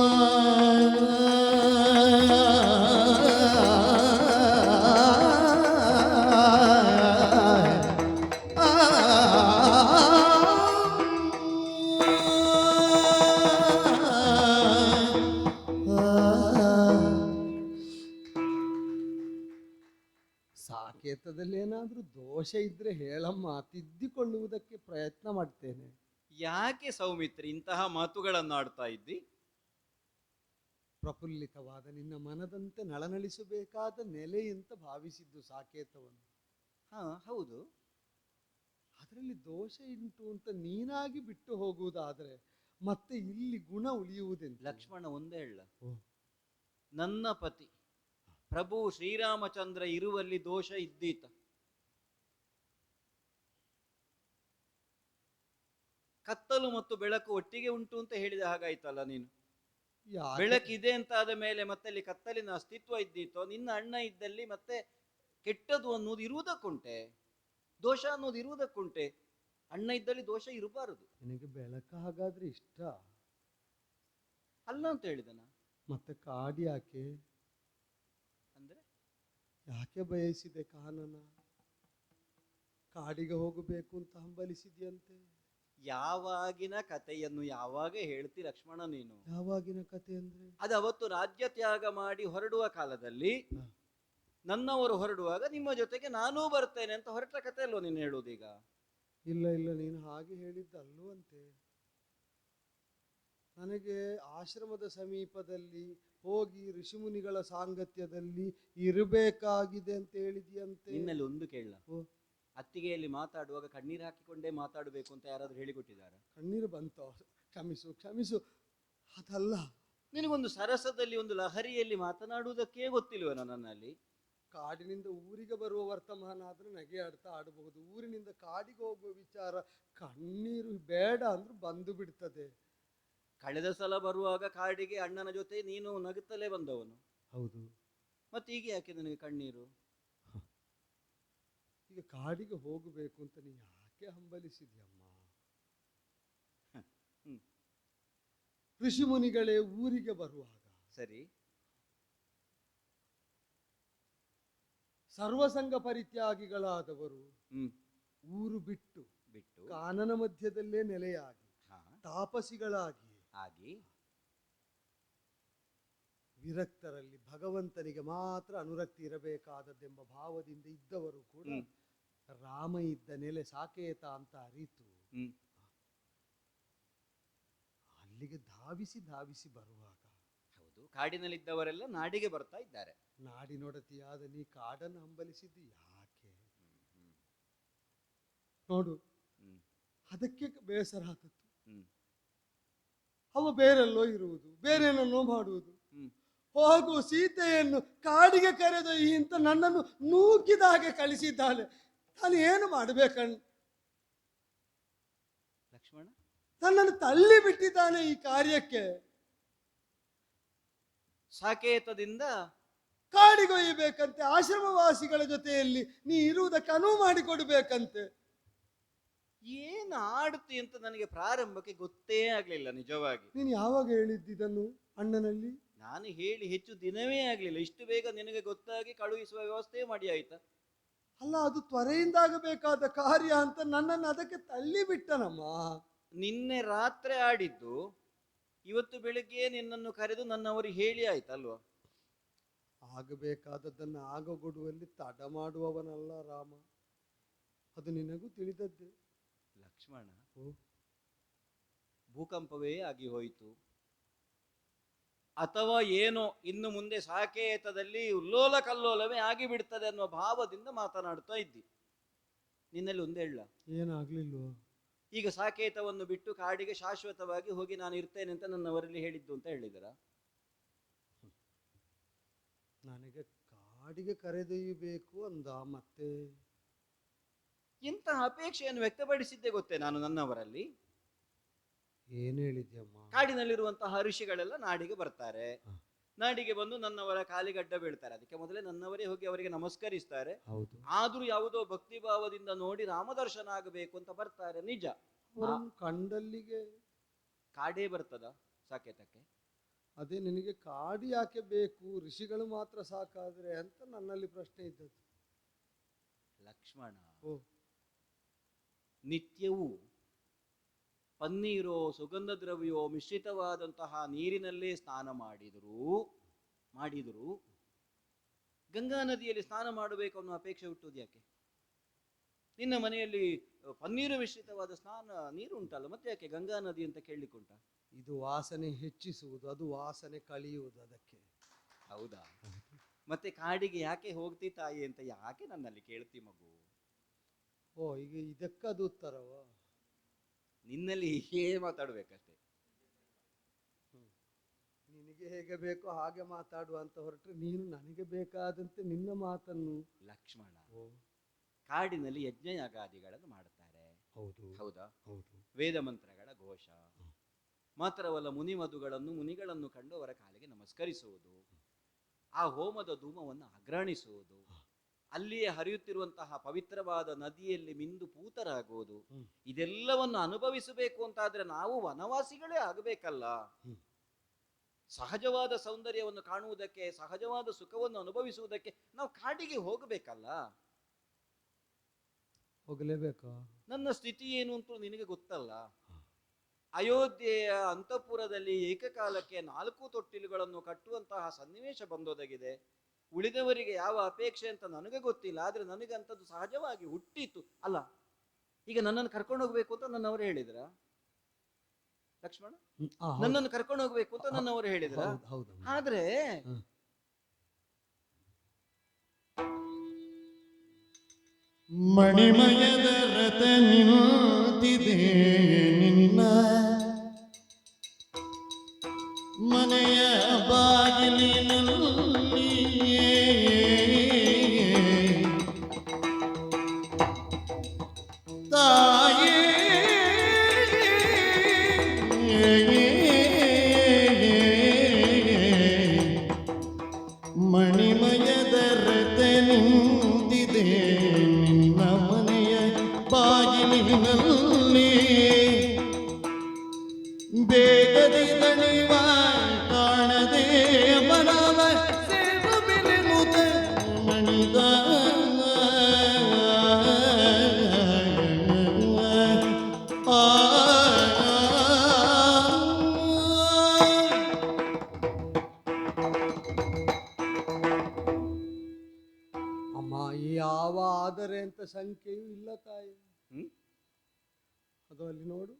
ಸಾಕೇತದಲ್ಲಿ ಏನಾದ್ರೂ ದೋಷ ಇದ್ರೆ ಹೇಳಮ್ಮ, ತಿದ್ದಿಕೊಳ್ಳುವುದಕ್ಕೆ ಪ್ರಯತ್ನ ಮಾಡ್ತೇನೆ. ಯಾಕೆ ಸೌಮಿತ್ರಿ ಇಂತಹ ಮಾತುಗಳನ್ನು ಆಡ್ತಾ ಇದ್ದಿ? ಪ್ರಫುಲ್ಲಿತವಾದ ನಿನ್ನ ಮನದಂತೆ ನಳನಳಿಸಬೇಕಾದ ನೆಲೆ ಅಂತ ಭಾವಿಸಿದ್ದು ಸಾಕೇತವನ್ನು. ಹಾ ಹೌದು. ಅದರಲ್ಲಿ ದೋಷ ಉಂಟು ಅಂತ ನೀನಾಗಿ ಬಿಟ್ಟು ಹೋಗುವುದಾದ್ರೆ ಮತ್ತೆ ಇಲ್ಲಿ ಗುಣ ಉಳಿಯುವುದೆಂತ? ಲಕ್ಷ್ಮಣ ಒಂದೇ ಹೇಳ, ಓ. ನನ್ನ ಪತಿ ಪ್ರಭು ಶ್ರೀರಾಮಚಂದ್ರ ಇರುವಲ್ಲಿ ದೋಷ ಇದ್ದೀತ. ಕತ್ತಲು ಮತ್ತು ಬೆಳಕು ಒಟ್ಟಿಗೆ ಉಂಟು ಅಂತ ಹೇಳಿದ ಹಾಗಾಯ್ತಲ್ಲ ನೀನು. ಬೆಳಕಿದೆ ಅಂತ ಆದ ಮೇಲೆ ಮತ್ತೆ ಅಲ್ಲಿ ಕತ್ತಲಿನ ಅಸ್ತಿತ್ವ ಇದ್ದೀತೋ? ನಿನ್ನ ಅಣ್ಣ ಇದ್ದಲ್ಲಿ ಮತ್ತೆ ಕೆಟ್ಟದು ಅನ್ನೋದು ಇರುವುದಕ್ಕುಂಟೆ, ದೋಷ ಅನ್ನೋದು ಇರುವುದಕ್ಕುಂಟೆ. ಅಣ್ಣ ಇದ್ದಲ್ಲಿ ದೋಷ ಇರಬಾರದು. ನಿನಗೆ ಬೆಳಕ ಹಾಗಾದ್ರೆ ಇಷ್ಟ ಅಲ್ಲ ಅಂತ ಹೇಳಿದನ. ಮತ್ತೆ ಕಾಡಿ ಯಾಕೆ? ಅಂದ್ರೆ ಯಾಕೆ ಬಯಸಿದೆ ಕಾನನ? ಕಾಡಿಗೆ ಹೋಗಬೇಕು ಅಂತ ಹಂಬಲಿಸಿದ್ಯಂತೆ. ಯಾವಾಗಿನ ಕಥೆಯನ್ನು ಯಾವಾಗ ಹೇಳ್ತಿ ಲಕ್ಷ್ಮಣ ನೀನು? ಯಾವಾಗಿನ ಕತೆ ಅಂದ್ರೆ? ಅದು ಅವತ್ತು ರಾಜ್ಯ ತ್ಯಾಗ ಮಾಡಿ ಹೊರಡುವ ಕಾಲದಲ್ಲಿ ನನ್ನವರು ಹೊರಡುವಾಗ ನಿಮ್ಮ ಜೊತೆಗೆ ನಾನೂ ಬರ್ತೇನೆ ಅಂತ ಹೊರಟ ಕಥೆ ಅಲ್ವ ನೀನು ಹೇಳುವುದೀಗ? ಇಲ್ಲ ಇಲ್ಲ, ನೀನು ಹಾಗೆ ಹೇಳಿದ್ದಲ್ಲವಂತೆ. ನನಗೆ ಆಶ್ರಮದ ಸಮೀಪದಲ್ಲಿ ಹೋಗಿ ಋಷಿಮುನಿಗಳ ಸಾಂಗತ್ಯದಲ್ಲಿ ಇರಬೇಕಾಗಿದೆ ಅಂತ ಹೇಳಿದ್ಯಂತೆ. ನಿನ್ನಲ್ಲಿ ಒಂದು ಕೇಳ, ಓ. ಅತ್ತಿಗೆಯಲ್ಲಿ ಮಾತಾಡುವಾಗ ಕಣ್ಣೀರು ಹಾಕಿಕೊಂಡೇ ಮಾತಾಡಬೇಕು ಅಂತ ಯಾರಾದ್ರೂ ಹೇಳಿಕೊಟ್ಟಿದ್ದಾರೆ? ಕಣ್ಣೀರು ಬಂತು, ಕ್ಷಮಿಸು ಕ್ಷಮಿಸು. ಅದಲ್ಲ, ನಿನಗೊಂದು ಸರಸದಲ್ಲಿ ಒಂದು ಲಹರಿಯಲ್ಲಿ ಮಾತನಾಡುವುದಕ್ಕೇ ಗೊತ್ತಿಲ್ವ ನನ್ನಲ್ಲಿ? ಕಾಡಿನಿಂದ ಊರಿಗೆ ಬರುವ ವರ್ತಮಾನ ಆದ್ರೆ ನಗೆ ಆಡ್ತಾ ಆಡಬಹುದು, ಊರಿನಿಂದ ಕಾಡಿಗೆ ಹೋಗುವ ವಿಚಾರ ಕಣ್ಣೀರು ಬೇಡ ಅಂದ್ರೂ ಬಂದು ಬಿಡ್ತದೆ. ಕಳೆದ ಸಲ ಬರುವಾಗ ಕಾಡಿಗೆ ಅಣ್ಣನ ಜೊತೆ ನೀನು ನಗುತ್ತಲೇ ಬಂದವನು. ಹೌದು. ಮತ್ತೆ ಈಗ ಯಾಕೆ ನನಗೆ ಕಣ್ಣೀರು? ಈಗ ಕಾಡಿಗೆ ಹೋಗಬೇಕು ಅಂತ ನೀ ಯಾಕೆ ಹಂಬಲಿಸಿದ್ಯಮ್ಮ? ಋಷಿಮುನಿಗಳೇ ಊರಿಗೆ ಬರುವಾಗ ಸರಿ, ಸರ್ವಸಂಗ ಪರಿತ್ಯಾಗಿಗಳಾದವರು ಊರು ಬಿಟ್ಟು ಬಿಟ್ಟು ಕಾನನ ಮಧ್ಯದಲ್ಲೇ ನೆಲೆಯಾಗಿ ತಾಪಸಿಗಳಾಗಿ ಆಗಿ ವಿರಕ್ತರಲ್ಲಿ ಭಗವಂತನಿಗೆ ಮಾತ್ರ ಅನುರಕ್ತಿ ಇರಬೇಕಾದದ್ದೆಂಬ ಭಾವದಿಂದ ಇದ್ದವರು ಕೂಡ ರಾಮ ಇದ್ದ ನೆಲೆ ಸಾಕೇತ ಅಂತ ಅರಿತು ಅಲ್ಲಿಗೆ ಧಾವಿಸಿ ಧಾವಿಸಿ ಬರುವಾಗ, ಹೌದು, ಕಾಡಿನಲ್ಲಿದ್ದವರೆಲ್ಲ ನಾಡಿಗೆ ಬರ್ತಾ ಇದ್ದಾರೆ. ನಾಡಿನೊಡತಿಯಾದ ನೀ ಕಾಡನ್ನು ಹಂಬಲಿಸಿದ್ದು ಯಾಕೆ ನೋಡು. ಅದಕ್ಕೆ ಬೇಸರ ಆದದ್ದು. ಅವ ಬೇರೆಲ್ಲೋ ಇರುವುದು, ಬೇರೇನನ್ನೋ ಮಾಡುವುದು. ಹೋಗು ಸೀತೆಯನ್ನು ಕಾಡಿಗೆ ಕರೆದೊಯ್ಯಿ ಅಂತ ನನ್ನನ್ನು ನೂಕಿದ ಹಾಗೆ ಕಳಿಸಿದ್ದಾನೆ. ನಾನು ಏನು ಮಾಡಬೇಕಣ್ಣ? ಲಕ್ಷ್ಮಣ ನನ್ನನ್ನು ತಳ್ಳಿ ಬಿಟ್ಟಿದ್ದಾನೆ ಈ ಕಾರ್ಯಕ್ಕೆ. ಸಾಕೇತದಿಂದ ಕಾಡಿಗೊಯ್ಯಬೇಕಂತೆ, ಆಶ್ರಮವಾಸಿಗಳ ಜೊತೆಯಲ್ಲಿ ನೀ ಇರುವುದಕ್ಕೆ ಅನುವು ಮಾಡಿಕೊಡ್ಬೇಕಂತೆ. ಏನು ಆಡುತ್ತಿ ಅಂತ ನನಗೆ ಪ್ರಾರಂಭಕ್ಕೆ ಗೊತ್ತೇ ಆಗ್ಲಿಲ್ಲ ನಿಜವಾಗಿ. ನೀನು ಯಾವಾಗ ಹೇಳಿದ್ದಿದನ್ನು ಅಣ್ಣನಲ್ಲಿ? ನಾನು ಹೇಳಿ ಹೆಚ್ಚು ದಿನವೇ ಆಗ್ಲಿಲ್ಲ, ಇಷ್ಟು ಬೇಗ ನಿನಗೆ ಗೊತ್ತಾಗಿ ಕಳುಹಿಸುವ ವ್ಯವಸ್ಥೆ ಮಾಡಿ ಆಯ್ತಾ? ಅಲ್ಲ, ಅದು ತ್ವರೆಯಿಂದಾಗಬೇಕಾದ ಕಾರ್ಯ ಅಂತ ನನ್ನನ್ನು ಅದಕ್ಕೆ ತಳ್ಳಿ ಬಿಟ್ಟನಮ್ಮ. ನಿನ್ನೆ ರಾತ್ರಿ ಆಡಿದ್ದು ಇವತ್ತು ಬೆಳಿಗ್ಗೆ ನಿನ್ನನ್ನು ಕರೆದು ನನ್ನವರು ಹೇಳಿ ಆಯ್ತಲ್ವಾ? ಆಗಬೇಕಾದದ್ದನ್ನು ಆಗಗೊಡುವಲ್ಲಿ ತಡ ಮಾಡುವವನಲ್ಲ ರಾಮ, ಅದು ನಿನಗೂ ತಿಳಿದದ್ದೇ. ಲಕ್ಷ್ಮಣ, ಭೂಕಂಪವೇ ಆಗಿ ಹೋಯಿತು ಅಥವಾ ಏನೋ ಇನ್ನು ಮುಂದೆ ಸಾಕೇತದಲ್ಲಿ ಉಲ್ಲೋಲ ಕಲ್ಲೋಲವೇ ಆಗಿ ಬಿಡ್ತದೆ ಅನ್ನುವ ಭಾವದಿಂದ ಮಾತನಾಡ್ತಾ ಇದ್ದಿ. ನಿನ್ನಲ್ಲಿ ಒಂದೇ ಹೇಳ, ಏನಾಗ್ಲಿಲ್ವೋ? ಈಗ ಸಾಕೇತವನ್ನು ಬಿಟ್ಟು ಕಾಡಿಗೆ ಶಾಶ್ವತವಾಗಿ ಹೋಗಿ ನಾನು ಇರ್ತೇನೆ ಅಂತ ನನ್ನವರಲ್ಲಿ ಹೇಳಿದ್ದು ಅಂತ ಹೇಳಿದರ? ನನಗೆ ಕಾಡಿಗೆ ಕರೆದೊಯ್ಯಬೇಕು ಅಂದ, ಮತ್ತೆ ಎಂತಹ ಅಪೇಕ್ಷೆಯನ್ನು ವ್ಯಕ್ತಪಡಿಸಿದ್ದೆ ಗೊತ್ತೇ ನಾನು ನನ್ನವರಲ್ಲಿ? ಏನ್ ಹೇಳಿದ್ಯಮ್ಮ? ಕಾಡಿನಲ್ಲಿರುವಂತಹ ಋಷಿಗಳೆಲ್ಲ ನಾಡಿಗೆ ಬರ್ತಾರೆ, ನಾಡಿಗೆ ಬಂದು ನನ್ನವರ ಕಾಲಿಗಡ್ಡ ಬೀಳ್ತಾರೆ. ಅದಕ್ಕೆ ಮೊದಲೇ ನನ್ನವರೇ ಹೋಗಿ ಅವರಿಗೆ ನಮಸ್ಕರಿಸ್ತಾರೆ. ಆದ್ರೂ ಯಾವುದೋ ಭಕ್ತಿ ಭಾವದಿಂದ ನೋಡಿ ರಾಮದರ್ಶನ ಆಗಬೇಕು ಅಂತ ಬರ್ತಾರೆ, ನಿಜ. ಕಂಡಲ್ಲಿಗೆ ಕಾಡೇ ಬರ್ತದ ಸಾಕೇತಕ್ಕೆ? ಅದೇ ನಿನಗೆ ಕಾಡು ಯಾಕೆ ಬೇಕು, ಋಷಿಗಳು ಮಾತ್ರ ಸಾಕಾದ್ರೆ ಅಂತ ನನ್ನಲ್ಲಿ ಪ್ರಶ್ನೆ ಇದ್ದದ್ದು. ಲಕ್ಷ್ಮಣ, ನಿತ್ಯವೂ ಪನ್ನೀರೋ ಸುಗಂಧ ದ್ರವ್ಯವೋ ಮಿಶ್ರಿತವಾದಂತಹ ನೀರಿನಲ್ಲೇ ಸ್ನಾನ ಮಾಡಿದರು ಗಂಗಾ ನದಿಯಲ್ಲಿ ಸ್ನಾನ ಮಾಡಬೇಕು ಅನ್ನೋ ಅಪೇಕ್ಷೆ ಹುಟ್ಟುವುದು ಯಾಕೆ? ನಿನ್ನ ಮನೆಯಲ್ಲಿ ಪನ್ನೀರು ಮಿಶ್ರಿತವಾದ ಸ್ನಾನ ನೀರು ಉಂಟಲ್ಲ, ಮತ್ತೆ ಯಾಕೆ ಗಂಗಾ ನದಿ ಅಂತ ಕೇಳಲಿಕ್ಕುಂಟ? ಇದು ವಾಸನೆ ಹೆಚ್ಚಿಸುವುದು, ಅದು ವಾಸನೆ ಕಳೆಯುವುದು ಅದಕ್ಕೆ. ಹೌದಾ? ಮತ್ತೆ ಕಾಡಿಗೆ ಯಾಕೆ ಹೋಗ್ತಿ ತಾಯಿ ಅಂತ ಯಾಕೆ ನನ್ನಲ್ಲಿ ಕೇಳ್ತಿ ಮಗು? ಓ, ಈಗ ಇದಕ್ಕದು ಉತ್ತರವ? ನಿನ್ನಲ್ಲಿ ಹೀಗೆ ಮಾತಾಡ್ಬೇಕಷ್ಟೇ. ನಿನಗೆ ಹೇಗೆ ಬೇಕೋ ಹಾಗೆ ಮಾತಾಡುವ ಅಂತ ಹೊರಟ್ರೆ ನೀನು ನನಗೆ ಬೇಕಾದಂತೆ ನಿನ್ನ ಮಾತನ್ನು. ಲಕ್ಷ್ಮಣ, ಕಾಡಿನಲ್ಲಿ ಯಜ್ಞಯಾಗಾದಿಗಳನ್ನು ಮಾಡುತ್ತಾರೆ. ಹೌದು. ಹೌದಾ? ಹೌದು. ವೇದ ಮಂತ್ರಗಳ ಘೋಷ ಮಾತ್ರವಲ್ಲ, ಮುನಿಗಳನ್ನು ಕಂಡು ಅವರ ಕಾಲಿಗೆ ನಮಸ್ಕರಿಸುವುದು, ಆ ಹೋಮದ ಧೂಮವನ್ನು ಅಗ್ರಾಣಿಸುವುದು, ಅಲ್ಲಿಯೇ ಹರಿಯುತ್ತಿರುವಂತಹ ಪವಿತ್ರವಾದ ನದಿಯಲ್ಲಿ ಮಿಂದು ಪೂತರಾಗುವುದು, ಇದೆಲ್ಲವನ್ನು ಅನುಭವಿಸಬೇಕು ಅಂತಾದ್ರೆ ನಾವು ವನವಾಸಿಗಳೇ ಆಗಬೇಕಲ್ಲ. ಸಹಜವಾದ ಸೌಂದರ್ಯವನ್ನು ಕಾಣುವುದಕ್ಕೆ, ಸಹಜವಾದ ಸುಖವನ್ನು ಅನುಭವಿಸುವುದಕ್ಕೆ ನಾವು ಕಾಡಿಗೆ ಹೋಗಬೇಕಲ್ಲ. ಹೋಗಲೇಬೇಕಾ? ನನ್ನ ಸ್ಥಿತಿ ಏನು ಅಂತ ನಿನಗೆ ಗೊತ್ತಲ್ಲ. ಅಯೋಧ್ಯೆಯ ಅಂತಃಪುರದಲ್ಲಿ ಏಕಕಾಲಕ್ಕೆ 4 ತೊಟ್ಟಿಲುಗಳನ್ನು ಕಟ್ಟುವಂತಹ ಸನ್ನಿವೇಶ ಬಂದೊದಗಿದೆ. ಉಳಿದವರಿಗೆ ಯಾವ ಅಪೇಕ್ಷೆ ಅಂತ ನನಗೆ ಗೊತ್ತಿಲ್ಲ, ಆದ್ರೆ ನನಗೆ ಅಂಥದ್ದು ಸಹಜವಾಗಿ ಹುಟ್ಟಿತು ಅಲ್ಲ. ಈಗ ನನ್ನನ್ನು ಕರ್ಕೊಂಡು ಹೋಗ್ಬೇಕು ಅಂತ ನನ್ನವರು ಹೇಳಿದ್ರ ಲಕ್ಷ್ಮಣ? ನನ್ನನ್ನು ಕರ್ಕೊಂಡು ಹೋಗ್ಬೇಕು ಅಂತ ನನ್ನವರು ಹೇಳಿದ್ರ? ಆದ್ರೆ ಮಣಿಮಯದ ರಥ ನಿಂತಿದೆ ನಿನ್ನ ಮನೆಯ ಬಾಗಿಲಿನಲ್ಲಿಯೇ, ತಾಯೇ ಮಣಿಮಯದ ರಥ ನಿಂತಿದೆ ನಿನ್ನ ಮನೆಯ ಬಾಗಿಲಿನಲ್ಲಿ, ಬೇಗದಿ ದಣಿವ ಕಾಣದೆ ಮನವ ಸೇವ ಬೆಲೆ ಮುದ ಮಣಿದ ಅಮ್ಮ, ಯಾವ ಆದರೆ ಅಂತ ಸಂಖ್ಯೆಯೂ ಇಲ್ಲ ತಾಯಿ. ಅದು ಅಲ್ಲಿ ನೋಡು,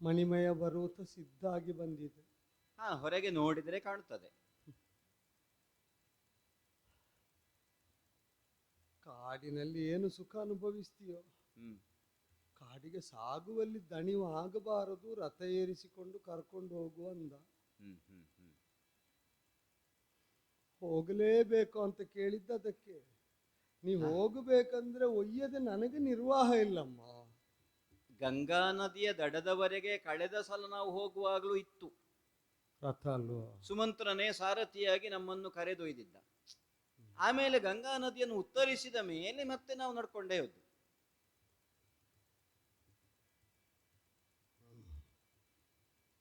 ಮಣಿಮಯ ಬರುತ್ತ ಸಿದ್ಧಾಗಿ ಬಂದಿದೆ. ಹೊರಗೆ ನೋಡಿದರೆ ಕಾಣುತ್ತದೆ. ಕಾಡಿನಲ್ಲಿ ಏನು ಸುಖ ಅನುಭವಿಸ್ತೀಯೋ, ಕಾಡಿಗೆ ಸಾಗುವಲ್ಲಿ ದಣಿವು ಆಗಬಾರದು, ರಥ ಏರಿಸಿಕೊಂಡು ಕರ್ಕೊಂಡು ಹೋಗುವ ಅಂದ. ಹೋಗಲೇಬೇಕು ಅಂತ ಕೇಳಿದ್ದ ಅದಕ್ಕೆ. ನೀವು ಹೋಗಬೇಕಂದ್ರೆ ಒಯ್ಯದೆ ನನಗೆ ನಿರ್ವಾಹ ಇಲ್ಲಮ್ಮ. ಗಂಗಾ ನದಿಯ ದಡದವರೆಗೆ ಕಳೆದ ಸಲ ನಾವು ಹೋಗುವಾಗಲೂ ಇತ್ತು ರಥ ಅಲ್ವಾ? ಸುಮಂತ್ರನೇ ಸಾರಥಿಯಾಗಿ ನಮ್ಮನ್ನು ಕರೆದೊಯ್ದಿದ್ದ. ಆಮೇಲೆ ಗಂಗಾ ನದಿಯನ್ನು ಉತ್ತರಿಸಿದ ಮೇಲೆ ಮತ್ತೆ ನಾವು ನಡ್ಕೊಂಡೇ ಹೋದ್ವಿ.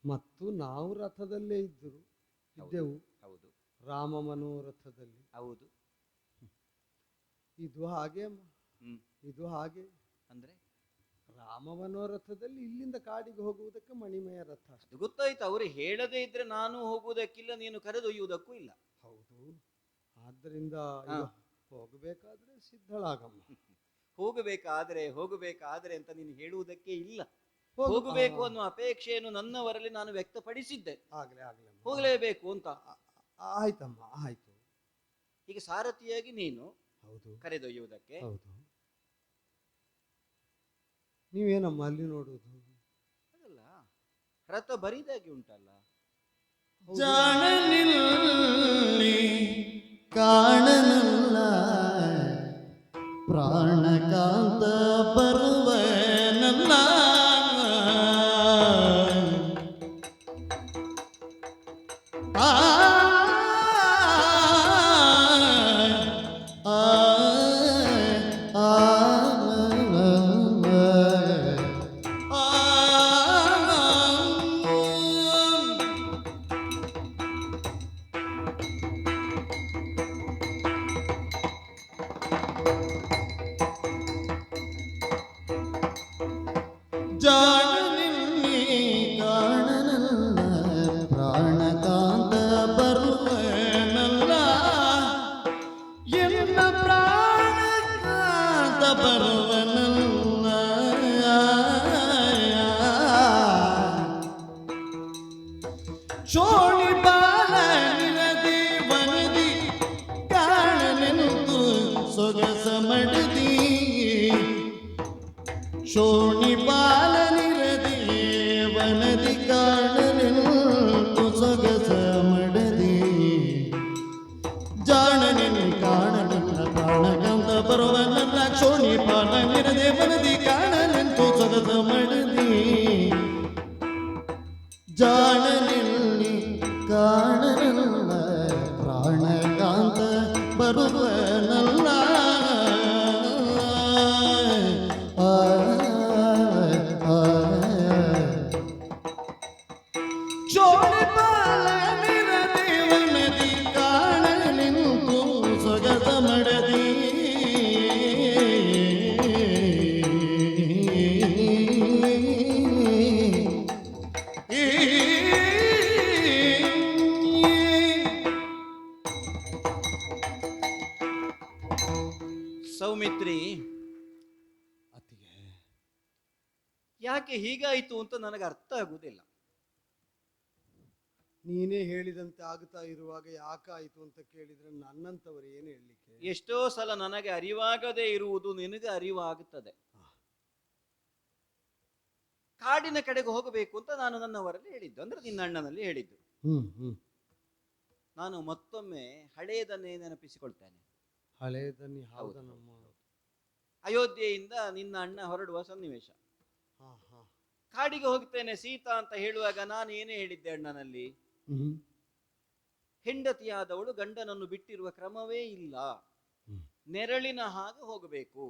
ಮತ್ತು ನಾವು ರಥದಲ್ಲೇ ಇದ್ದೆವು. ಹೌದು. ರಾಮ ಮನೋರಥದಲ್ಲಿ. ಹೌದು. ಇದು ಹಾಗೆ ಅಮ್ಮ. ಇದು ಹಾಗೆ ಅಂದ್ರೆ ರಾಮ ಮನೋರಥದಲ್ಲಿ ಇಲ್ಲಿಂದ ಕಾಡಿಗೆ ಹೋಗುವುದಕ್ಕೆ ಮಣಿಮಯ ರಥ. ಅದು ಗೊತ್ತಾಯ್ತು. ಅವರು ಹೇಳದೇ ಇದ್ರೆ ನಾನು ಹೋಗುವುದಕ್ಕಿಲ್ಲ, ನೀನು ಕರೆದೊಯ್ಯುವುದಕ್ಕೂ ಇಲ್ಲ. ಹೌದು. ಆದ್ದರಿಂದ ಹೋಗಬೇಕಾದ್ರೆ ಸಿದ್ಧಳಾಗಮ್ಮ. ಹೋಗಬೇಕಾದ್ರೆ ಅಂತ ನೀನು ಹೇಳುವುದಕ್ಕೆ ಇಲ್ಲ. ಹೋಗಬೇಕು ಅನ್ನೋ ಅಪೇಕ್ಷೆಯನ್ನು ನನ್ನವರಲ್ಲಿ ನಾನು ವ್ಯಕ್ತಪಡಿಸಿದ್ದೆ. ಹೋಗಲೇಬೇಕು ಅಂತ. ಆಯ್ತಮ್ಮ, ಆಯ್ತು. ಈಗ ಸಾರಥಿಯಾಗಿ ನೀನು ಹೌದು ಕರೆದೊಯ್ಯುವುದಕ್ಕೆ. ಹೌದು. ನೀವೇನಮ್ಮ ಅಲ್ಲಿ ನೋಡುವುದು? ಅಲ್ಲ, ರಥ ಬರಿದಾಗಿ ಉಂಟಲ್ಲ. ಜಾಣನಿಲ್ಲಿ ಕಾಣನಲ್ಲ ಪ್ರಾಣಕಾಂತ ಬರುವನಲ್ಲ, ಜಾಣನಿಲ್ಲಿ ಕಾಣನಲ್ಲ ಪ್ರಾಣಕಾಂತ ಬರುವನಲ್ಲ, ಶೋಣಿಪಾಲನಿರದೆ ವನದಿ ಕಾಣಲೆಂದು ಸೊಗಸ ಮಡದಿ ಜಾಣನೆನ್ನು ಕಾಣಲೆಲ್ಲ ಪ್ರಾಣಗಂಧ ಬರುವ ನನ್ನ ಶೋಣಿಪಾಲನಿರದೆ ವನದಿ ಕಾಣಲೆಂದು ಸೊಗಸ ಮಡದಿ ಜಾಣನೆಲ್ಲಿ ಕಾಣಲೆಲ್ಲ ಪ್ರಾಣಕಾಂತ ಬರುವನಲ್ಲ ಶೋಣಿಪಾಲನಿರದೇವನದಿ ಕಾಣಲೆಂದು ಸೊಗಸ ಮಡದಿ ಸೌಮಿತ್ರಿ, ಅತ್ತಿಗೆ ಯಾಕೆ ಹೀಗಾಯಿತು ಅಂತ ನನಗೆ ಅರ್ಥ ಆಗುವುದಿಲ್ಲ. ನೀನೇ ಹೇಳಿದಂತೆ ಆಗ್ತಾ ಇರುವಾಗ ಯಾಕಾಯಿತು ಅಂತ ಕೇಳಿದ್ರೆ ನನ್ನಂತವರು ಏನು ಹೇಳಲಿಕ್ಕೆ? ಎಷ್ಟೋ ಸಲ ನನಗೆ ಅರಿವಾಗದೇ ಇರುವುದು ನಿನಗೆ ಅರಿವಾಗುತ್ತದೆ. ಕಾಡಿನ ಕಡೆಗೆ ಹೋಗಬೇಕು ಅಂತ ನಾನು ನನ್ನವರಲ್ಲಿ ಹೇಳಿದ್ದು, ಅಂದ್ರೆ ನಿನ್ನ ಅಣ್ಣನಲ್ಲಿ ಹೇಳಿದ್ದು. ನಾನು ಮತ್ತೊಮ್ಮೆ ಹಳೆಯದನ್ನೇ ನೆನಪಿಸಿಕೊಳ್ತೇನೆ. ಹಳೆಯದನ್ನೇ ಹೌದಾ? ನಮ್ಮ ಅಯೋಧ್ಯೆಯಿಂದ ನಿನ್ನ ಅಣ್ಣ ಹೊರಡುವ ಸನ್ನಿವೇಶ. ಕಾಡಿಗೆ ಹೋಗ್ತೇನೆ ಸೀತಾ ಅಂತ ಹೇಳುವಾಗ ನಾನು ಏನೇ ಹೇಳಿದ್ದೆ ಅಣ್ಣನಲ್ಲಿ? ಹೆಂಡತಿಯಾದವಳು ಗಂಡನನ್ನು ಬಿಟ್ಟಿರುವ ಕ್ರಮವೇ ಇಲ್ಲ, ನೆರಳಿನ ಹಾಗೆ ಹೋಗಬೇಕು,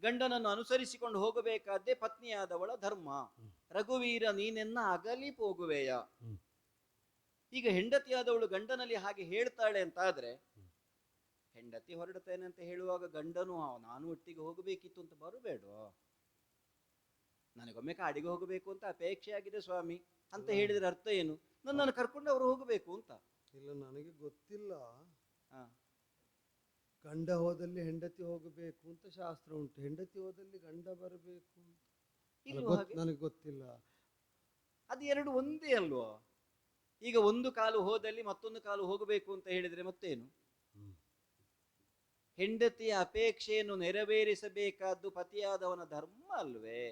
ಗಂಡನನ್ನು ಅನುಸರಿಸಿಕೊಂಡು ಹೋಗಬೇಕಾದ್ದೇ ಪತ್ನಿಯಾದವಳ ಧರ್ಮ. ರಘುವೀರ ನೀನೆನ್ನ ಅಗಲಿ ಹೋಗುವೆಯ. ಈಗ ಹೆಂಡತಿಯಾದವಳು ಗಂಡನಲ್ಲಿ ಹಾಗೆ ಹೇಳ್ತಾಳೆ ಅಂತ ಆದ್ರೆ, ಹೆಂಡತಿ ಹೊರಡುತ್ತೇನೆ ಅಂತ ಹೇಳುವಾಗ ಗಂಡನು ನಾನು ಒಟ್ಟಿಗೆ ಹೋಗಬೇಕಿತ್ತು ಅಂತ ಬರಬೇಡ, ನನಗೊಮ್ಮೆ ಕಾಡಿಗೆ ಹೋಗಬೇಕು ಅಂತ ಅಪೇಕ್ಷೆ ಆಗಿದೆ ಸ್ವಾಮಿ ಅಂತ ಹೇಳಿದ್ರೆ ಅರ್ಥ ಏನು? ನನ್ನನ್ನು ಕರ್ಕೊಂಡು ಅವರು ಹೋಗಬೇಕು ಅಂತ. ಇಲ್ಲ, ನನಗೆ ಗೊತ್ತಿಲ್ಲ. ಗಂಡ ಹೋದಲ್ಲಿ ಹೆಂಡತಿ ಹೋಗಬೇಕು ಅಂತ ಶಾಸ್ತ್ರ ಉಂಟು, ಹೆಂಡತಿ ಹೋದಲ್ಲಿ ಗಂಡ ಬರಬೇಕು ಅಂತ ನನಗೆ ಗೊತ್ತಿಲ್ಲ. ಅದು ಎರಡು ಒಂದೇ ಅಲ್ವಾ? ಈಗ ಒಂದು ಕಾಲು ಹೋದಲ್ಲಿ ಮತ್ತೊಂದು ಕಾಲು ಹೋಗಬೇಕು ಅಂತ ಹೇಳಿದ್ರೆ ಮತ್ತೇನು? ಹೆಂಡತಿಯ ಅಪೇಕ್ಷೆಯನ್ನು ನೆರವೇರಿಸಬೇಕಾದ್ದು ಪತಿಯಾದವನ ಧರ್ಮ ಅಲ್ವೇ?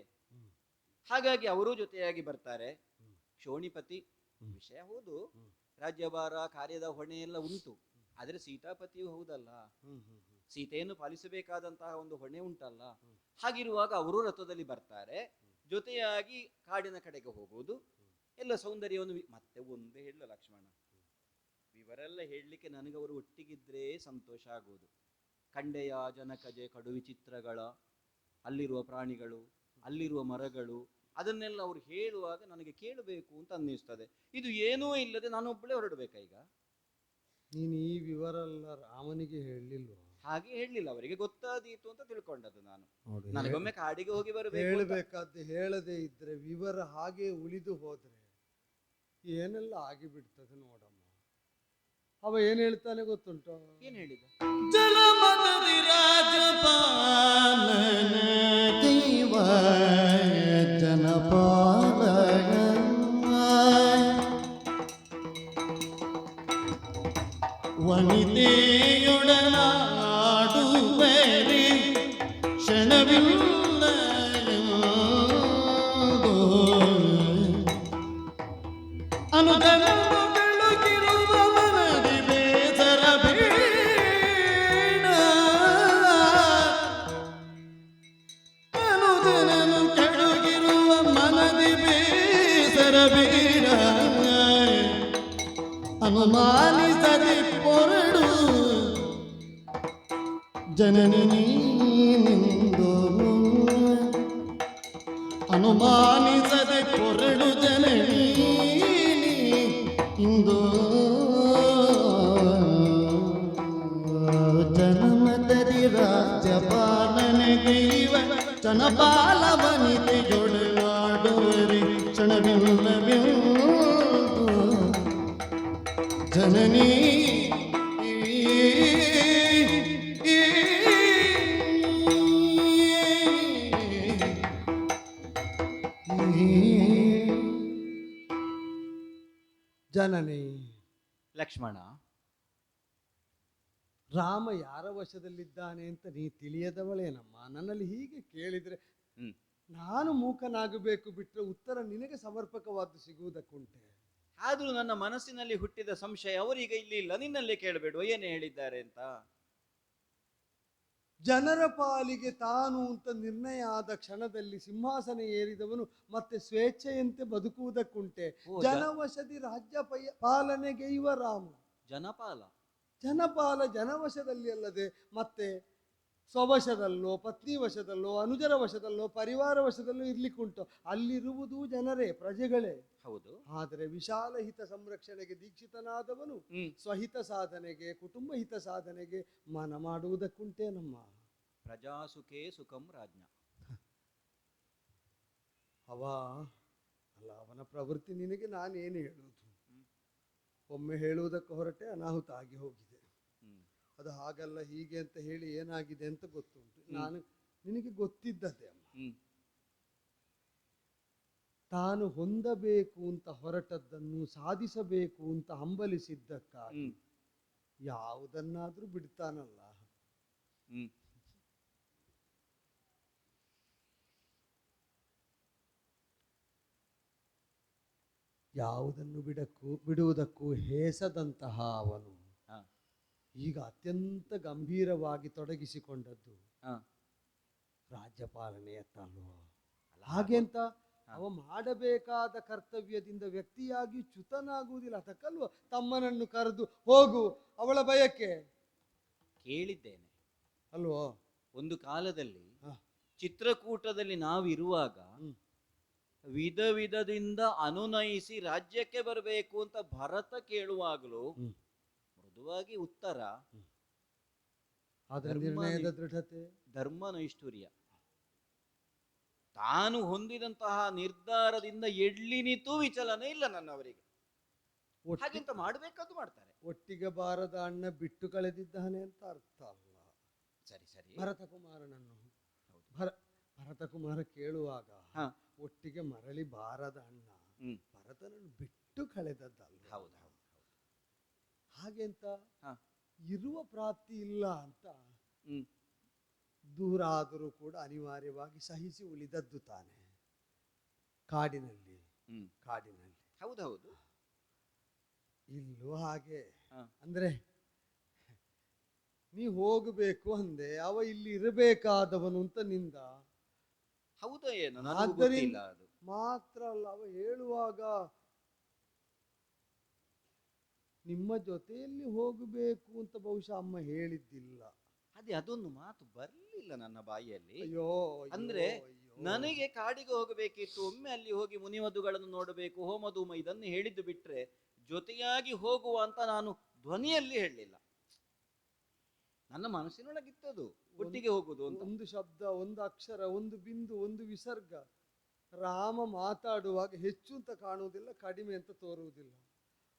ಹಾಗಾಗಿ ಅವರೂ ಜೊತೆಯಾಗಿ ಬರ್ತಾರೆ. ಶೋಣಿಪತಿ ವಿಷಯ ಹೌದು, ರಾಜ್ಯಭಾರ ಕಾರ್ಯದ ಹೊಣೆ ಎಲ್ಲ ಉಂಟು, ಆದ್ರೆ ಸೀತಾಪತಿಯೂ ಹೌದಲ್ಲ, ಸೀತೆಯನ್ನು ಪಾಲಿಸಬೇಕಾದಂತಹ ಒಂದು ಹೊಣೆ ಉಂಟಲ್ಲ. ಹಾಗಿರುವಾಗ ಅವರು ರಥದಲ್ಲಿ ಬರ್ತಾರೆ, ಜೊತೆಯಾಗಿ ಕಾಡಿನ ಕಡೆಗೆ ಹೋಗುವುದು, ಎಲ್ಲ ಸೌಂದರ್ಯವನ್ನು ಮತ್ತೆ ಒಂದೇ ಹೇಳಲ್ಲ ಲಕ್ಷ್ಮಣ, ವಿವರೆಲ್ಲ ಹೇಳಲಿಕ್ಕೆ ನನಗವರು ಒಟ್ಟಿಗಿದ್ರೆ ಸಂತೋಷ ಆಗುವುದು. ಕಂಡೆಯ ಜನಕಜೆ ಕಡು ವಿಚಿತ್ರಗಳ, ಅಲ್ಲಿರುವ ಪ್ರಾಣಿಗಳು, ಅಲ್ಲಿರುವ ಮರಗಳು, ಅದನ್ನೆಲ್ಲ ಅವ್ರು ಹೇಳುವಾಗ ನನಗೆ ಕೇಳಬೇಕು ಅಂತ ಅನ್ನಿಸ್ತದೆ. ಇದು ಏನೂ ಇಲ್ಲದೆ ನಾನೊಬ್ಬಳೇ ಹೊರಡಬೇಕಾ ಈಗ? ನೀನು ಈ ವಿವರ ಎಲ್ಲ ರಾಮನಿಗೆ ಹೇಳಲಿಲ್ವ? ಹಾಗೆ ಹೇಳಲಿಲ್ಲ, ಅವರಿಗೆ ಗೊತ್ತಾದೀತು ಅಂತ ತಿಳ್ಕೊಂಡದ್ದು ನಾನು. ನನಗೊಮ್ಮೆ ಕಾಡಿಗೆ ಹೋಗಿ ಬರಬೇಕು. ಹೇಳಬೇಕಾದ್ದು ಹೇಳದೆ ಇದ್ರೆ ವಿವರ ಹಾಗೆ ಉಳಿದು ಹೋದ್ರೆ ಏನೆಲ್ಲ ಆಗಿಬಿಡ್ತದೆ ನೋಡಮ್ಮ. ಅವ ಏನ್ ಹೇಳ್ತಾನೆ ಗೊತ್ತುಂಟು? ಏನ್ ಹೇಳಿದ? ಜಲಮದದಿ ರಾಜಪಾಲನ ದೈವ ಜನಪಾಲನ ವನಿತೆಯೊಡನಾಡುವರೆ ಕ್ಷಣವಿಲ್ಲ ಅನುದನ ಬೆಳಗಿರುವ ಮನದಿ ಬೇಸರ ಬೇಡ, ಅನುದನನು ಕೆಳಗಿರುವ ಮನದಿ ಬೇಸರ ಬೇಡ, ಅನುಮಾನಿಸದೆ ಪೊರಡು ಜನನಿ ನೀನೆಂದು, ಅನುಮಾನಿಸದೆ ಪೊರಡು ಜನನಿ ಇಂದು. ಜನಮದರಿ ರಾಜ್ಯಪಾಲನೆಗೈವ ಜನಪಾಲ ವನಿತೆಯೊಡನಾಡುವರಿ ಕ್ಷಣವಿಲ್ಲವೆಂದು ಜನನಿ ಜನನಿ. ಲಕ್ಷ್ಮಣ, ರಾಮ ಯಾರ ವಶದಲ್ಲಿದ್ದಾನೆ ಅಂತ ನೀ ತಿಳಿಯದವಳೇನಮ್ಮ? ನನ್ನಲ್ಲಿ ಹೀಗೆ ಕೇಳಿದ್ರೆ ಹ್ಮ್. ನಾನು ಮೂಕನಾಗಬೇಕು ಬಿಟ್ಟರೆ ಉತ್ತರ ನಿನಗೆ ಸಮರ್ಪಕವಾದ್ದು ಸಿಗುವುದಕ್ಕುಂಟೆ. ಆದ್ರೂ ನನ್ನ ಮನಸ್ಸಿನಲ್ಲಿ ಹುಟ್ಟಿದ ಸಂಶಯ ಅವರೀಗ ಇಲ್ಲಿ ಇಲ್ಲ, ನಿನ್ನಲ್ಲೇ ಕೇಳಬೇಡುವ ಏನೇ ಹೇಳಿದ್ದಾರೆ ಅಂತ. ಜನರ ಪಾಲಿಗೆ ತಾನು ಅಂತ ನಿರ್ಣಯ ಆದ ಕ್ಷಣದಲ್ಲಿ ಸಿಂಹಾಸನ ಏರಿದವನು ಮತ್ತೆ ಸ್ವೇಚ್ಛೆಯಂತೆ ಬದುಕುವುದಕ್ಕುಂಟೆ. ಓ, ಜನವಶದಿ ರಾಜ್ಯ ಪಾಲನೆಗೈವ ರಾಮ. ಜನಪಾಲ ಜನವಶದಲ್ಲಿ ಅಲ್ಲದೆ ಮತ್ತೆ ಸ್ವವಶದಲ್ಲೋ, ಪತ್ನಿ ವಶದಲ್ಲೋ, ಅನುಜರ ವಶದಲ್ಲೋ, ಪರಿವಾರ ವಶದಲ್ಲೋ ಇರ್ಲಿಕ್ಕುಂಟು. ಅಲ್ಲಿರುವುದು ಜನರೇ, ಪ್ರಜೆಗಳೇ. ಹೌದು. ಆದರೆ ವಿಶಾಲ ಹಿತ ಸಂರಕ್ಷಣೆಗೆ ದೀಕ್ಷಿತನಾದವನು ಸ್ವಹಿತ ಸಾಧನೆಗೆ, ಕುಟುಂಬ ಹಿತ ಸಾಧನೆಗೆ ಮನ ಮಾಡುವುದಕ್ಕುಂಟೆ ನಮ್ಮ. ಪ್ರಜಾಸುಖೇ ಸುಖಂ ರಾಜ್ಞ. ಅವನ ಪ್ರವೃತ್ತಿ ನಿನಗೆ ನಾನೇನು ಹೇಳುವುದು. ಒಮ್ಮೆ ಹೇಳುವುದಕ್ಕೆ ಹೊರಟೆ ಅನಾಹುತ ಆಗಿ ಹೋಗಿದೆ. ಅದು ಹಾಗಲ್ಲ ಹೀಗೆ ಅಂತ ಹೇಳಿ ಏನಾಗಿದೆ ಅಂತ ಗೊತ್ತುಂಟು. ನಾನು ನಿನಗೆ ಗೊತ್ತಿದ್ದದ್ದೇ ಅಮ್ಮ. ತಾನು ಹೊಂದಬೇಕು ಅಂತ ಹೊರಟದ್ದನ್ನು ಸಾಧಿಸಬೇಕು ಅಂತ ಹಂಬಲಿಸಿದ್ದಕ್ಕಾಗಿ ಯಾವುದನ್ನಾದ್ರೂ ಬಿಡ್ತಾನಲ್ಲ. ಯಾವುದನ್ನು ಬಿಡುವುದಕ್ಕೂ ಹೇಸದಂತಹ ಅವನು ಈಗ ಅತ್ಯಂತ ಗಂಭೀರವಾಗಿ ತೊಡಗಿಸಿಕೊಂಡದ್ದು ರಾಜ್ಯಪಾಲನೆಯತ್ತಲ್ವ. ಹಾಗೆ ಅಂತ ಅವ ಮಾಡಬೇಕಾದ ಕರ್ತವ್ಯದಿಂದ ವ್ಯಕ್ತಿಯಾಗಿ ಚ್ಯುತನಾಗುವುದಿಲ್ಲ. ಅದಕ್ಕಲ್ವ ತಮ್ಮನನ್ನು ಕರೆದು ಹೋಗು ಅವಳ ಭಯಕ್ಕೆ ಕೇಳಿದ್ದೇನೆ ಅಲ್ವೋ. ಒಂದು ಕಾಲದಲ್ಲಿ ಚಿತ್ರಕೂಟದಲ್ಲಿ ನಾವಿರುವಾಗ ವಿಧ ವಿಧದಿಂದ ಅನುನಯಿಸಿ ರಾಜ್ಯಕ್ಕೆ ಬರಬೇಕು ಅಂತ ಭರತ ಕೇಳುವಾಗಲೂ ಮೃದುವಾಗಿ ಉತ್ತರ ನಿರ್ಣಯದ ದೃಢತೆ, ಧರ್ಮ ನೈಷ್ಠುರ್ಯ, ತಾನು ಹೊಂದಿದಂತಹ ನಿರ್ಧಾರದಿಂದ ಎಡ್ಲಿನಿತೂ ವಿಚಲನೆ ಇಲ್ಲ ನನ್ನವರಿಗೆ. ಹಾಗೆಂತ ಮಾಡಬೇಕಾದ್ದು ಮಾಡ್ತಾರೆ. ಒಟ್ಟಿಗೆ ಬಾರದ ಅಣ್ಣ ಬಿಟ್ಟು ಕಳೆದಿದ್ದಾನೆ ಅಂತ ಅರ್ಥ ಅಲ್ಲ. ಸರಿ ಸರಿ. ಭರತಕುಮಾರನನ್ನು ಭರತಕುಮಾರ ಕೇಳುವಾಗ ಒಟ್ಟಿಗೆ ಮರಳಿ ಬಾರದ ಅಣ್ಣ ಭರತನನ್ನು ಬಿಟ್ಟು ಕಳೆದದ್ದಲ್ಲ. ಹೌದು ಹೌದು. ಹಾಗೆಂತ ಇರುವ ಪ್ರಾಪ್ತಿ ಇಲ್ಲ ಅಂತ ದೂರ ಆದರೂ ಕೂಡ ಅನಿವಾರ್ಯವಾಗಿ ಸಹಿಸಿ ಉಳಿದದ್ದು ತಾನೆ ಕಾಡಿನಲ್ಲಿ. ಹೌದೌದು. ಇಲ್ಲೂ ಹಾಗೆ. ಅಂದ್ರೆ ನೀ ಹೋಗಬೇಕು ಅಂದೆ, ಅವ ಇಲ್ಲಿ ಇರಬೇಕಾದವನು ಅಂತ ನಿಂದ. ಆದ್ದರಿಂದ ಮಾತ್ರ ಅಲ್ಲ, ಅವ ಹೇಳುವಾಗ ನಿಮ್ಮ ಜೊತೆಯಲ್ಲಿ ಹೋಗಬೇಕು ಅಂತ ಬಹುಶಃ ಅಮ್ಮ ಹೇಳಿದ್ದಿಲ್ಲ. ಅದೊಂದು ಮಾತು ಬರ್ಲಿಲ್ಲ ನನ್ನ ಬಾಯಿಯಲ್ಲಿ. ಅಯ್ಯೋ, ಅಂದ್ರೆ ನನಗೆ ಕಾಡಿಗೆ ಹೋಗಬೇಕಿತ್ತು, ಒಮ್ಮೆ ಅಲ್ಲಿ ಹೋಗಿ ಮುನಿವಧುಗಳನ್ನು ನೋಡಬೇಕು, ಹೋಮಧೂಮ ಇದನ್ನು ಹೇಳಿದ್ದು ಬಿಟ್ರೆ ಜೊತೆಯಾಗಿ ಹೋಗುವ ಅಂತ ನಾನು ಧ್ವನಿಯಲ್ಲಿ ಹೇಳಲಿಲ್ಲ. ನನ್ನ ಮನಸ್ಸಿನೊಳಗಿತ್ತದು ಒಟ್ಟಿಗೆ ಹೋಗುದು ಅಂತ. ಒಂದು ಶಬ್ದ, ಒಂದು ಅಕ್ಷರ, ಒಂದು ಬಿಂದು, ಒಂದು ವಿಸರ್ಗ ರಾಮ ಮಾತಾಡುವಾಗ ಹೆಚ್ಚು ಅಂತ ಕಾಣುವುದಿಲ್ಲ, ಕಡಿಮೆ ಅಂತ ತೋರುವುದಿಲ್ಲ.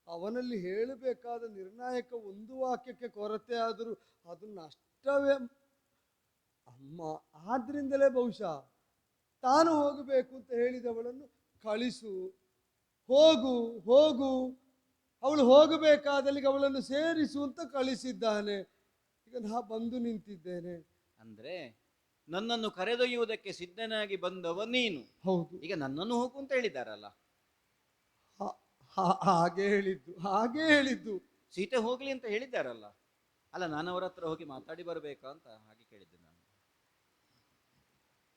ಅವನಲ್ಲಿ ಹೇಳಬೇಕಾದ ನಿರ್ಣಾಯಕ ಒಂದು ವಾಕ್ಯಕ್ಕೆ ಕೊರತೆ ಆದರೂ ಅದು ನಷ್ಟವೇ ಅಮ್ಮ. ಆದ್ರಿಂದಲೇ ಬಹುಶಃ ತಾನು ಹೋಗಬೇಕು ಅಂತ ಹೇಳಿದವಳನ್ನು ಕಳಿಸು, ಹೋಗು ಹೋಗು, ಅವಳು ಹೋಗಬೇಕಾದಲ್ಲಿಗೆ ಅವಳನ್ನು ಸೇರಿಸು ಅಂತ ಕಳಿಸಿದ್ದಾನೆ. ಈಗ ನಾ ಬಂದು ನಿಂತಿದ್ದೇನೆ. ಅಂದ್ರೆ ನನ್ನನ್ನು ಕರೆದೊಯ್ಯುವುದಕ್ಕೆ ಸಿದ್ಧನಾಗಿ ಬಂದವ ನೀನು. ಹೌದು. ಈಗ ನನ್ನನ್ನು ಹೋಗು ಅಂತ ಹೇಳಿದಾರಲ್ಲ. ಹಾಗೆ ಹೇಳಿದ್ದು. ಸೀತೆ ಹೋಗ್ಲಿ ಅಂತ ಹೇಳಿದ್ದಾರಲ್ಲ. ಅಲ್ಲ, ನಾನು ಅವರ ಹತ್ರ ಹೋಗಿ ಮಾತಾಡಿ ಬರಬೇಕಾ ಅಂತ ಹಾಗೆ ಕೇಳಿದ್ದೆ ನಾನು.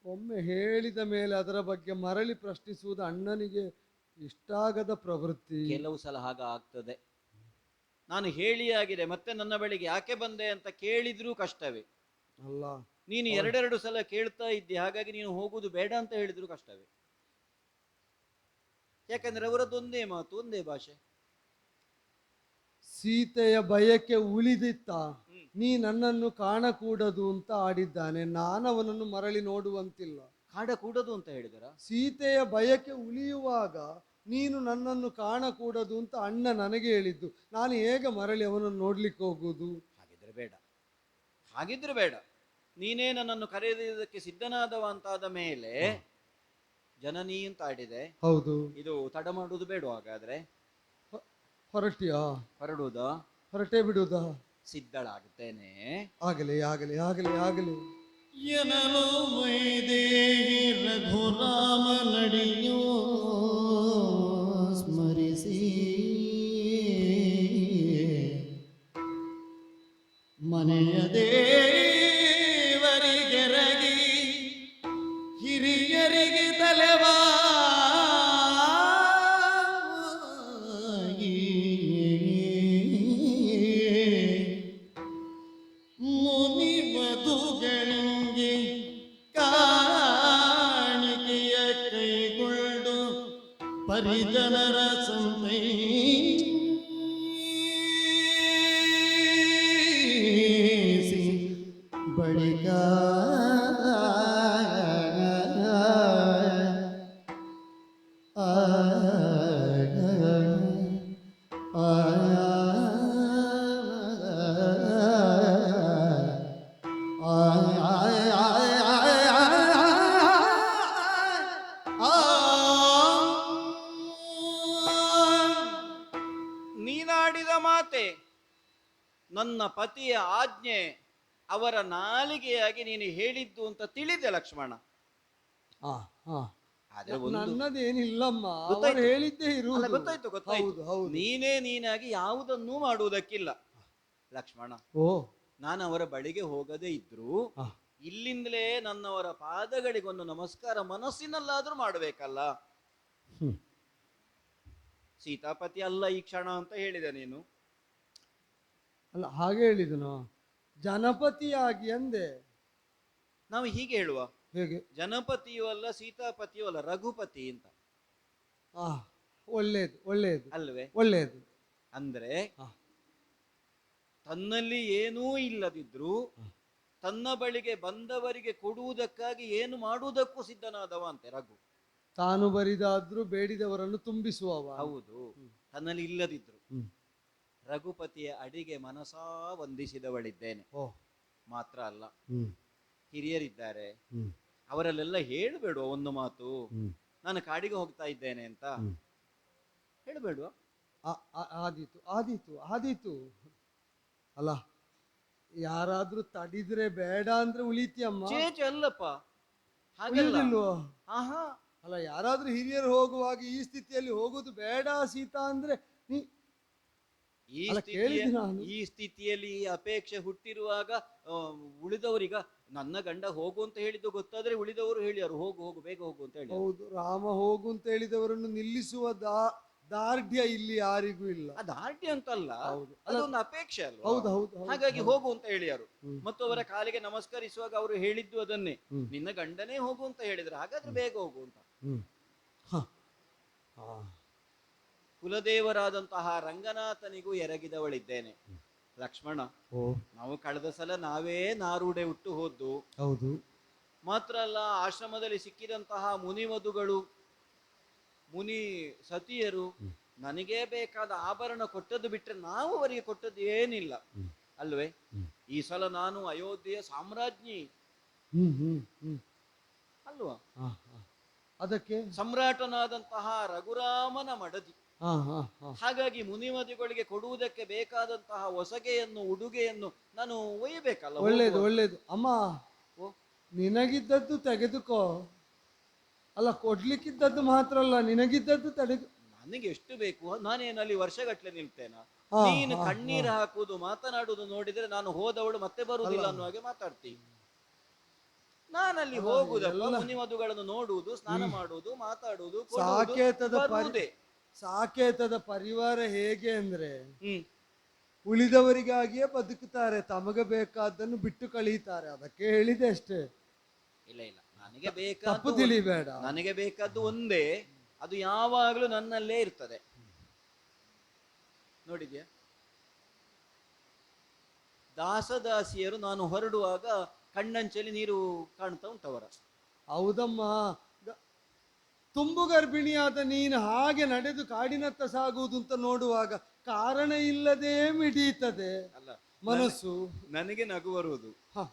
ಒಮ್ಮೆ ಹೇಳಿದ ಮೇಲೆ ಅದರ ಬಗ್ಗೆ ಮರಳಿ ಪ್ರಶ್ನಿಸುವುದು ಅಣ್ಣನಿಗೆ ಇಷ್ಟಾಗದ ಪ್ರವೃತ್ತಿ. ಕೆಲವು ಸಲ ಹಾಗ ಆಗ್ತದೆ. ನಾನು ಹೇಳಿ ಆಗಿದೆ, ಮತ್ತೆ ನನ್ನ ಬಳಿಗೆ ಯಾಕೆ ಬಂದೆ ಅಂತ ಕೇಳಿದ್ರೂ ಕಷ್ಟವೇ ಅಲ್ಲ. ನೀನು ಎರಡೆರಡು ಸಲ ಕೇಳ್ತಾ ಇದ್ದೆ, ಹಾಗಾಗಿ ನೀನು ಹೋಗುದು ಬೇಡ ಅಂತ ಹೇಳಿದ್ರು ಕಷ್ಟವೇ. ಯಾಕಂದ್ರೆ ಅವರದ್ದೊಂದೇ ಮಾತು, ಒಂದೇ ಭಾಷೆ. ಸೀತೆಯ ಬಯಕೆ ಉಳಿದಿತ್ತ, ನೀ ನನ್ನನ್ನು ಕಾಣಕೂಡದು ಅಂತ ಆಡಿದ್ದಾನೆ. ನಾನು ಅವನನ್ನು ಮರಳಿ ನೋಡುವಂತಿಲ್ಲ. ಕಾಡಕೂಡದು ಅಂತ ಹೇಳಿದರ? ಸೀತೆಯ ಬಯಕೆ ಉಳಿಯುವಾಗ ನೀನು ನನ್ನನ್ನು ಕಾಣಕೂಡದು ಅಂತ ಅಣ್ಣ ನನಗೆ ಹೇಳಿದ್ದು. ನಾನು ಹೇಗೆ ಮರಳಿ ಅವನನ್ನು ನೋಡ್ಲಿಕ್ಕೆ ಹೋಗುವುದು? ಹಾಗಿದ್ರೆ ಬೇಡ. ನೀನೇ ನನ್ನನ್ನು ಕರೆಯುವುದಕ್ಕೆ ಸಿದ್ಧನಾದವ ಅಂತಾದ ಮೇಲೆ ಜನನೀ ಅಂತ ಆಡಿದೆ. ಹೌದು. ಇದು ತಡ ಮಾಡುವುದು ಬೇಡ. ಹಾಗಾದ್ರೆ ಹೊರಟಿಯಾ? ಹೊರಡುವುದಾ? ಹೊರಟೇ ಬಿಡುವುದಾ? ಸಿದ್ಧಳಾಗುತ್ತೇನೆ. ಆಗಲಿ ಆಗಲಿ ಆಗಲಿ ಆಗಲಿ. ಎನಲು ವೈದೇಹಿ ರಘುರಾಮ ನಡೆಯೋ ಸ್ಮರಿಸಿ ಮನೆಯ ದೇವರಿಗೆರಗಿ ಹಿರಿಯರಿಗೆ ತಲೆವಾಗಿ ಮುನಿ ವಧುಗಳಿಗೆ ಕಾಣಿಕೆಯ ಕೈಗೊಂಡು ಪರಿಜನರ ಸಂತೈಸಿ ಬಳಿಕ ನೀನಾಡಿದ ಮಾತೆ ನನ್ನ ಪತಿಯ ಆಜ್ಞೆ ಅವರ ನಾಲಿಗೆಯಾಗಿ ನೀನು ಹೇಳಿದ್ದು ಅಂತ ತಿಳಿದೆ ಲಕ್ಷ್ಮಣ. ಆದ್ರೆ ಒಂದು ನನ್ನದೇನಿಲ್ಲಮ್ಮ, ಅವರು ಗೊತ್ತಾಯ್ತು. ಹೇಳಿದ್ದೇ ಅಲ್ಲ, ಇರುವುದು. ಗೊತ್ತಾಯ್ತು ಗೊತ್ತಾಯ್ತು. ಹೌದು. ನೀನೇ ನೀನಾಗಿ ಯಾವುದನ್ನೂ ಮಾಡುವುದಕ್ಕಿಲ್ಲ ಲಕ್ಷ್ಮಣ. ಓ, ನಾನು ಅವರ ಬಳಿಗೆ ಹೋಗದೇ ಇದ್ರು ಆ. ಇಲ್ಲಿಂದಲೇ ನನ್ನವರ ಪಾದಗಳಿಗೊಂದು ನಮಸ್ಕಾರ ಮನಸ್ಸಿನಲ್ಲಾದ್ರೂ ಮಾಡಬೇಕಲ್ಲ. ಹ್ಮ್. ಸೀತಾಪತಿ ಅಲ್ಲ ಈ ಕ್ಷಣ ಅಂತ ಹೇಳಿದೆ ನೀನು. ಅಲ್ಲ ಹಾಗೆ ಹೇಳಿದನು, ಜನಪತಿಯಾಗಿ ಅಂದೆ. ನಾವು ಹೀಗೆ ಹೇಳುವ, ಹೇಗೆ? ಜನಪತಿಯೂ ಅಲ್ಲ ಸೀತಾಪತಿಯೂ ಅಲ್ಲ, ರಘುಪತಿ ಅಂತ. ಆ, ಒಳ್ಳೇದು ಒಳ್ಳೇದು ಅಲ್ವೇ? ಒಳ್ಳೇದು. ಅಂದ್ರೆ ಆ. ತನ್ನಲ್ಲಿ ಏನೂ ಇಲ್ಲದಿದ್ರು ತನ್ನ ಬಳಿಗೆ ಬಂದವರಿಗೆ ಕೊಡುವುದಕ್ಕಾಗಿ ಏನು ಮಾಡುವುದಕ್ಕೂ ಸಿದ್ಧನಾದವ ಅಂತೆ ರಘು. ತಾನು ಬರಿದಾದ್ರೂ ಬೇಡಿದವರನ್ನು ತುಂಬಿಸುವವ. ಹೌದು, ತನ್ನಲ್ಲಿ ಇಲ್ಲದಿದ್ರು ಹ್ಮ್. ರಘುಪತಿಯ ಅಡಿಗೆ ಮನಸಾ ವಂದಿಸಿದವಳಿದ್ದೇನೆ. ಓ, ಮಾತ್ರ ಅಲ್ಲ, ಹ್ಮ್ ಹಿರಿಯರಿದ್ದಾರೆ, ಹ್ಮ್ ಅವರಲ್ಲೆಲ್ಲ ಹೇಳ್ಬೇಡುವ ಒಂದು ಮಾತು, ಹ್ಮ್ ನಾನು ಕಾಡಿಗೆ ಹೋಗ್ತಾ ಇದ್ದೇನೆ ಅಂತ ಹ್ಮ್. ಹೇಳ್ಬೇಡುವ. ಆದೀತು ಆದೀತು ಆದೀತು. ಅಲ್ಲ, ಯಾರಾದ್ರೂ ತಡಿದ್ರೆ ಬೇಡ ಅಂದ್ರೆ ಉಳಿತೀಯಮ್ಮ. ಚೇಚೆ ಅಲ್ಲಪ್ಪ, ಹಾಗೆಲ್ಲ. ಉಳಿಯುವುದಿಲ್ವೋ? ಆಹಾ, ಅಲ್ಲ, ಯಾರಾದ್ರೂ ಹಿರಿಯರು ಹೋಗುವಾಗ ಈ ಸ್ಥಿತಿಯಲ್ಲಿ ಹೋಗುದು ಬೇಡ ಸೀತಾ ಅಂದ್ರೆ ನೀ ಈ ಅಲ್ಲ, ಕೇಳಿದ್ದು ನಾನು. ಈ ಸ್ಥಿತಿಯಲ್ಲಿ ಈ ಅಪೇಕ್ಷೆ ಹುಟ್ಟಿರುವಾಗ ಉಳಿದವರೀಗ ನನ್ನ ಗಂಡ ಹೋಗು ಅಂತ ಹೇಳಿದ್ದು ಗೊತ್ತಾದ್ರೆ ಉಳಿದವರು ಹೇಳಿಯಾರು ಹೋಗು ಹೋಗು ಬೇಗ ಹೋಗು ಅಂತ ಹೇಳಿ. ಹೌದು, ರಾಮ ಹೋಗು ಅಂತ ಹೇಳಿದವರನ್ನು ನಿಲ್ಲಿಸುವ ದಾರ್ಢ್ಯ ಇಲ್ಲಿ ಯಾರಿಗೂ ಇಲ್ಲ. ಅದು ಆರ್ಟಿ ಅಂತಲ್ಲ, ಹೌದು. ಅದೊಂದು ಅಪೇಕ್ಷೆ ಅಲ್ಲ. ಹೌದು ಹೌದು ಹಾಗಾಗಿ ಹೋಗು ಅಂತ ಹೇಳಿಯಾರು. ಹ್ಮ್. ಮತ್ತು ಅವರ ಕಾಲಿಗೆ ನಮಸ್ಕರಿಸುವಾಗ ಅವರು ಹೇಳಿದ್ದು ಅದನ್ನೇ, ಹ್ಮ್. ನಿನ್ನ ಗಂಡನೇ ಹೋಗು ಅಂತ ಹೇಳಿದ್ರು, ಹಾಗಾದ್ರೆ ಬೇಗ ಹೋಗು ಅಂತ. ಹ್ಮ್. ಹ. ಹಾ. ಕುಲದೇವರಾದಂತಹ ರಂಗನಾಥನಿಗೂ ಎರಗಿದವಳಿದ್ದೇನೆ ಲಕ್ಷ್ಮಣ. ಓ, ನಾವು ಕಳೆದ ಸಲ ನಾವೇ ನಾರುಡೆ ಹುಟ್ಟು ಹೋದ್ದು. ಹೌದು. ಮಾತ್ರ ಅಲ್ಲ, ಆಶ್ರಮದಲ್ಲಿ ಸಿಕ್ಕಿದಂತಹ ಮುನಿವಧುಗಳು, ಮುನಿ ಸತಿಯರು ನನಗೇ ಬೇಕಾದ ಆಭರಣ ಕೊಟ್ಟದ್ದು ಬಿಟ್ರೆ ನಾವು ಅವರಿಗೆ ಕೊಟ್ಟದ್ದು ಏನಿಲ್ಲ ಅಲ್ವೇ? ಈ ಸಲ ನಾನು ಅಯೋಧ್ಯೆಯ ಸಾಮ್ರಾಜ್ಞಿ ಹ್ಮ್ ಹ್ಮ್ ಹ್ಮ್ ಅಲ್ವಾ? ಹಾ, ಹಾ. ಅದಕ್ಕೆ ಸಮ್ರಾಟನಾದಂತಹ ರಘುರಾಮನ ಮಡದಿ. ಹಾ ಹಾ ಹಾ. ಹಾಗಾಗಿ ಮುನಿಮದಿಗಳಿಗೆ ಕೊಡುವುದಕ್ಕೆ ಬೇಕಾದಂತಹ ಹೊಸಗೆಯನ್ನು ಉಡುಗೆಯನ್ನು ನಾನು ಒಯ್ಯಬೇಕಲ್ಲ. ಒಳ್ಳೇದು ಹೋಗುವಾಗ. ಒಳ್ಳೇದು. ಅಮ್ಮ, ಓ, ನಿನಗಿದ್ದದ್ದು ತೆಗೆದುಕೋ. ಅಲ್ಲ, ಕೊಡ್ಲಿಕ್ಕಿದ್ದದ್ದು ಮಾತ್ರ ಅಲ್ಲ, ನಿನಗಿದ್ದದ್ದು ತೆಗೆದು. ನನಗೆ ಎಷ್ಟು ಬೇಕು ನಾನೇನಲ್ಲಿ ವರ್ಷಗಟ್ಲೆ ನಿಲ್ತೇನ? ಹಾ, ನೀನು ಹಾ, ಕಣ್ಣೀರು ಹಾಕುವುದು ಮಾತನಾಡುವುದು ನೋಡಿದ್ರೆ ನಾನು ಹೋದವಳು ಮತ್ತೆ ಬರುವುದಿಲ್ಲ ಅನ್ನೋ ಹಾಗೆ ಮಾತಾಡ್ತೀನಿ. ನಾನಲ್ಲಿ ಹೋಗುದಪ್ಪ, ಮುನಿಮದುಗಳನ್ನು ನೋಡುವುದು, ಸ್ನಾನ ಮಾಡುವುದು, ಮಾತಾಡುವುದು, ಸಾಕೇತದ ಪರಿವಾರ ಹೇಗೆ ಅಂದ್ರೆ ಹ್ಮ್ ಉಳಿದವರಿಗಾಗಿಯೇ ಬದುಕುತ್ತಾರೆ, ತಮಗೆ ಬೇಕಾದ್ದನ್ನು ಬಿಟ್ಟು ಕಳೀತಾರೆ. ಅದಕ್ಕೆ ಹೇಳಿದೆ ಅಷ್ಟೇ. ಇಲ್ಲ ಇಲ್ಲ, ನನಗೆ ತಪ್ಪು ಬೇಕಾದ ತಿಳಿಬೇಡ. ನನಗೆ ಬೇಕಾದ್ದು ಒಂದೇ, ಅದು ಯಾವಾಗಲೂ ನನ್ನಲ್ಲೇ ಇರ್ತದೆ. ನೋಡಿದ್ಯಾ, ದಾಸದಾಸಿಯರು ನಾನು ಹೊರಡುವಾಗ ಕಣ್ಣಂಚಲಿ ನೀರು ಕಾಣ್ತಾ ಉಂಟವರ. ಹೌದಮ್ಮ, ತುಂಬು ಗರ್ಭಿಣಿಯಾದ ನೀನು ಹಾಗೆ ನಡೆದು ಕಾಡಿನತ್ತ ಸಾಗುವುದು ಅಂತ ನೋಡುವಾಗ ಕಾರಣ ಇಲ್ಲದೆ ಮಿಡಿಯುತ್ತದೆ ಅಲ್ಲ ಮನಸ್ಸು. ನನಗೆ ನಗು ಬರುವುದು. ಹ.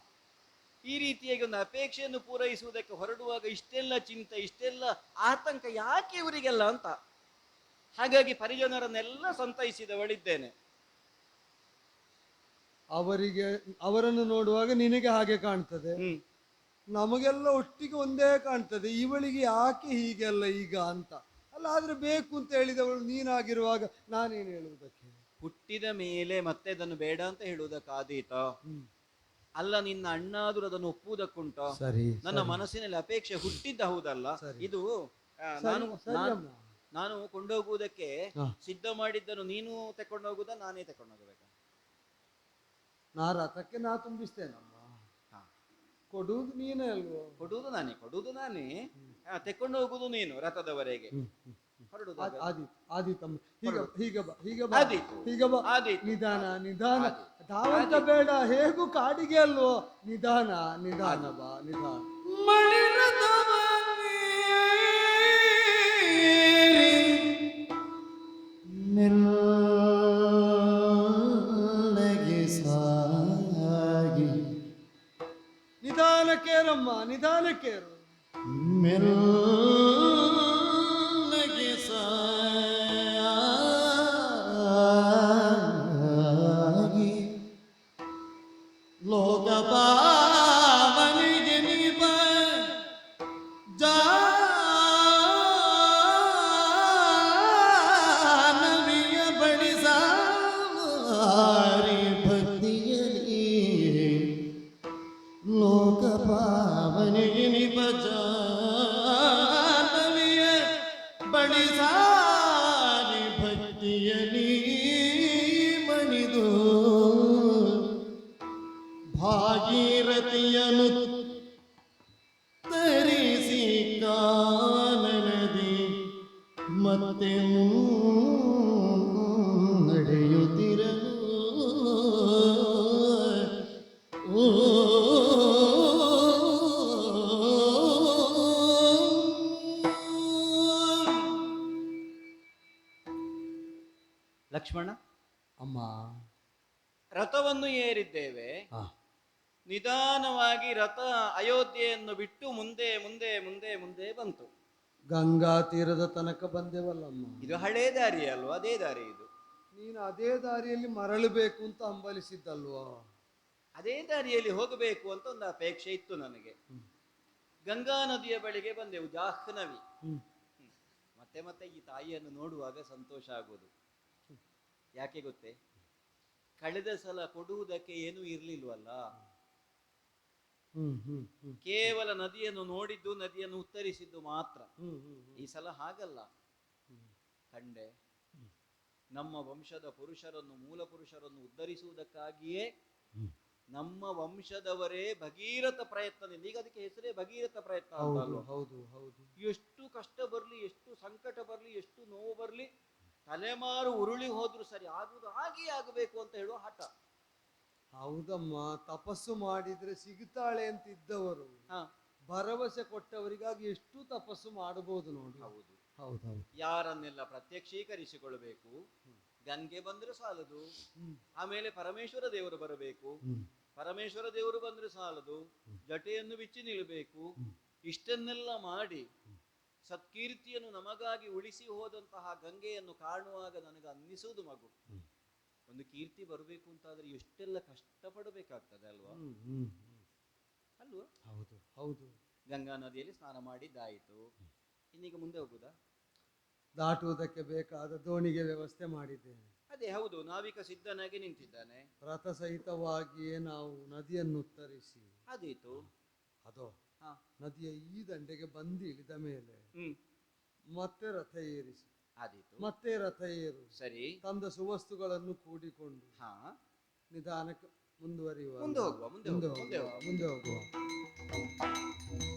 ಈ ರೀತಿಯಾಗಿ ಒಂದು ಅಪೇಕ್ಷೆಯನ್ನು ಪೂರೈಸುವುದಕ್ಕೆ ಹೊರಡುವಾಗ ಇಷ್ಟೆಲ್ಲ ಚಿಂತೆ, ಇಷ್ಟೆಲ್ಲ ಆತಂಕ ಯಾಕೆ ಇವರಿಗೆಲ್ಲ ಅಂತ. ಹಾಗಾಗಿ ಪರಿಜನರನ್ನೆಲ್ಲ ಸಂತೈಸಿದವಳಿದ್ದೇನೆ. ಅವರನ್ನು ನೋಡುವಾಗ ನಿನಗೆ ಹಾಗೆ ಕಾಣ್ತದೆ. ನಮಗೆಲ್ಲ ಒಟ್ಟಿಗೆ ಒಂದೇ ಕಾಣ್ತದೆ, ಇವಳಿಗೆ ಯಾಕೆ ಹೀಗೆಲ್ಲ ಈಗ ಅಂತ. ಅಲ್ಲ, ಆದ್ರೆ ಬೇಕು ಅಂತ ಹೇಳಿದವಳು ನೀನಾಗಿರುವಾಗ ನಾನೇನು ಹೇಳುವುದಕ್ಕೆ? ಹುಟ್ಟಿದ ಮೇಲೆ ಮತ್ತೆ ಅದನ್ನು ಬೇಡ ಅಂತ ಹೇಳುವುದಕ್ಕಾದೀತ? ಅಲ್ಲ, ನಿನ್ನ ಅಣ್ಣಾದ್ರೂ ಅದನ್ನು ಒಪ್ಪುವುದಕ್ಕುಂಟ? ಸರಿ, ನನ್ನ ಮನಸ್ಸಿನಲ್ಲಿ ಅಪೇಕ್ಷೆ ಹುಟ್ಟಿದ್ದ ಹೌದಲ್ಲ. ಇದು ನಾನು ನಾನು ಕೊಂಡೋಗುವುದಕ್ಕೆ ಸಿದ್ಧ ಮಾಡಿದ್ದನ್ನು ನೀನು ತಕೊಂಡೋಗುದಾ, ನಾನೇ ತಕೊಂಡೋಗ್ಬೇಕಾ? ನಾ ರಥಕ್ಕೆ ನಾ ತುಂಬಿಸ್ತೇನಮ್ಮ, ಕೊಡುವುದು ನೀನೇ ಅಲ್ವೋ? ಕೊಡುವುದು ನಾನೇ, ತೆಕೊಂಡು ಹೋಗುದು ನೀನು ರಥದವರೆಗೆ. ಆದೀತಮ್ಮ, ಹೀಗ ಬಾ. ನಿಧಾನ ಧಾವಂತ ಬೇಡ, ಹೇಗೂ ಕಾಡಿಗೆ ಅಲ್ವೋ, ನಿಧಾನ ಬಾ, ನಿಧಾನ. ನಿಧಾನಕ್ಕೇರಮ್ಮ, ನಿಧಾನಕ್ಕೇರು. ಮೆಲ್ಲಗೆ ಸಾಗಿ ಲೋಕಪಾವನಿಗೆ ನಿಬ ಜಾನವಿಯ ಬಡಿಸಾರಿ ಭಕ್ತಿಯಲಿ ಲೋಕಪಾವನಿಗೆ ನಿಬ ಜಾನವಿಯ ಬಡಿಸಾರಿ ಭಕ್ತಿಯಲಿ ಮಣಿದು ಭಾಗೀರಥಿಯನು ತರಿಸಿ ಕಾನನದಿ ಮತ್ತೆ ನಡೆಯುತ್ತಿರಲು ಲಕ್ಷ್ಮಣ, ಅಮ್ಮ, ರಥವನ್ನು ಏರಿದ್ದೇವೆ. ನಿಧಾನವಾಗಿ ರಥ ಅಯೋಧ್ಯೆಯನ್ನು ಬಿಟ್ಟು ಮುಂದೆ ಮುಂದೆ ಮುಂದೆ ಮುಂದೆ ಬಂತು. ಗಂಗಾ ತೀರದ ತನಕ ಬಂದೆವಲ್ಲಮ್ಮ. ಇದು ಹಳೇ ದಾರಿ ಅಲ್ವಾ? ಅದೇ ದಾರಿ ಇದು. ನೀನು ಅದೇ ದಾರಿಯಲ್ಲಿ ಮರಳಬೇಕು ಅಂತ ಹಂಬಲಿಸಿದ್ದಲ್ವಾ? ಅದೇ ದಾರಿಯಲ್ಲಿ ಹೋಗಬೇಕು ಅಂತ ಒಂದು ಅಪೇಕ್ಷೆ ಇತ್ತು ನನಗೆ. ಗಂಗಾ ನದಿಯ ಬಳಿಗೆ ಬಂದೆವು, ಜಾಹ್ನವಿ. ಮತ್ತೆ ಮತ್ತೆ ಈ ತಾಯಿಯನ್ನು ನೋಡುವಾಗ ಸಂತೋಷ ಆಗೋದು. ಯಾಕೆ ಗೊತ್ತೇ? ಕಳೆದ ಸಲ ಕೊಡುವುದಕ್ಕೆ ಏನೂ ಇರ್ಲಿಲ್ವಲ್ಲ. ಕೇವಲ ನದಿಯನ್ನು ನೋಡಿದ್ದು, ನದಿಯನ್ನು ಉತ್ತರಿಸಿದ್ದು ಮಾತ್ರ. ಈ ಸಲ ಹಾಗಲ್ಲ. ಕಂಡೆ, ನಮ್ಮ ವಂಶದ ಪುರುಷರನ್ನು, ಮೂಲ ಪುರುಷರನ್ನು ಉದ್ಧರಿಸುವುದಕ್ಕಾಗಿಯೇ ನಮ್ಮ ವಂಶದವರೇ ಭಗೀರಥ ಪ್ರಯತ್ನದಿಂದ, ಈಗ ಅದಕ್ಕೆ ಹೆಸರೇ ಭಗೀರಥ ಪ್ರಯತ್ನ ಅಂತ ಅಲ್ವಾ? ಹೌದು ಹೌದು. ಎಷ್ಟು ಕಷ್ಟ ಬರ್ಲಿ, ಎಷ್ಟು ಸಂಕಟ ಬರ್ಲಿ, ಎಷ್ಟು ನೋವು ಬರ್ಲಿ, ತಲೆಮಾರು ಉರುಳಿ ಹೋದ್ರು ಸರಿ, ಆಗುವುದು ಹಾಗೆಯೇ ಆಗಬೇಕು ಅಂತ ಹೇಳುವ ಹಠ. ಹೌದಮ್ಮ, ತಪಸ್ಸು ಮಾಡಿದ್ರೆ ಸಿಗುತ್ತಾಳೆ ಅಂತ ಇದ್ದವರು ಭರವಸೆ ಕೊಟ್ಟವರಿಗಾಗಿ ಎಷ್ಟು ತಪಸ್ಸು ಮಾಡಬಹುದು ನೋಡಿ. ಹೌದು ಹೌದೌದು. ಯಾರನ್ನೆಲ್ಲ ಪ್ರತ್ಯಕ್ಷೀಕರಿಸಿಕೊಳ್ಬೇಕು. ಗಂಗೆ ಬಂದ್ರೆ ಸಾಲದು, ಆಮೇಲೆ ಪರಮೇಶ್ವರ ದೇವರು ಬರಬೇಕು. ಪರಮೇಶ್ವರ ದೇವರು ಬಂದ್ರೆ ಸಾಲದು, ಜಟೆಯನ್ನು ಬಿಚ್ಚಿ ನಿಲ್ಲಬೇಕು. ಇಷ್ಟನ್ನೆಲ್ಲ ಮಾಡಿ ಸತ್ಕೀರ್ತಿಯನ್ನು ನಮಗಾಗಿ ಉಳಿಸಿ ಹೋದಂತಹ ಗಂಗೆಯನ್ನು ಕಾಣುವಾಗ ನನಗೆ ಅನ್ನಿಸುವುದು, ಮಗು, ಒಂದು ಕೀರ್ತಿ ಬರಬೇಕು ಅಂತಾದ್ರೆ ಎಷ್ಟೆಲ್ಲ ಕಷ್ಟಪಡಬೇಕಾಗ್ತದೆ ಅಲ್ವಾ? ಅಲ್ವಾ? ಹೌದು ಹೌದು. ಗಂಗಾ ನದಿಯಲ್ಲಿ ಸ್ನಾನ ಮಾಡಿದ್ದಾಯಿತು. ಇನ್ನೀಗ ಮುಂದೆ ಹೋಗುದಾ? ದಾಟುವುದಕ್ಕೆ ಬೇಕಾದ ದೋಣಿಗೆ ವ್ಯವಸ್ಥೆ ಮಾಡಿದ್ದೇನೆ. ಅದೇ ಹೌದು, ನಾವಿಕ ಸಿದ್ಧನಾಗಿ ನಿಂತಿದ್ದಾನೆ. ರಥ ಸಹಿತವಾಗಿಯೇ ನಾವು ನದಿಯನ್ನು ಉತ್ತರಿಸಿ ಆದೀತು. ಅದೋ ನದಿಯ ಈ ದಂಡೆಗೆ ಬಂದು ಇಳಿದ ಮೇಲೆ ಮತ್ತೆ ರಥ ಏರಿಸಿ, ಆದೀತು, ಮತ್ತೆ ರಥ ಏರು. ಸರಿ, ತಂದ ಸುವಸ್ತುಗಳನ್ನು ಕೂಡಿಕೊಂಡು ನಿಧಾನಕ್ಕೆ ಮುಂದುವರಿಯುವ. ಮುಂದೆ ಹೋಗುವ.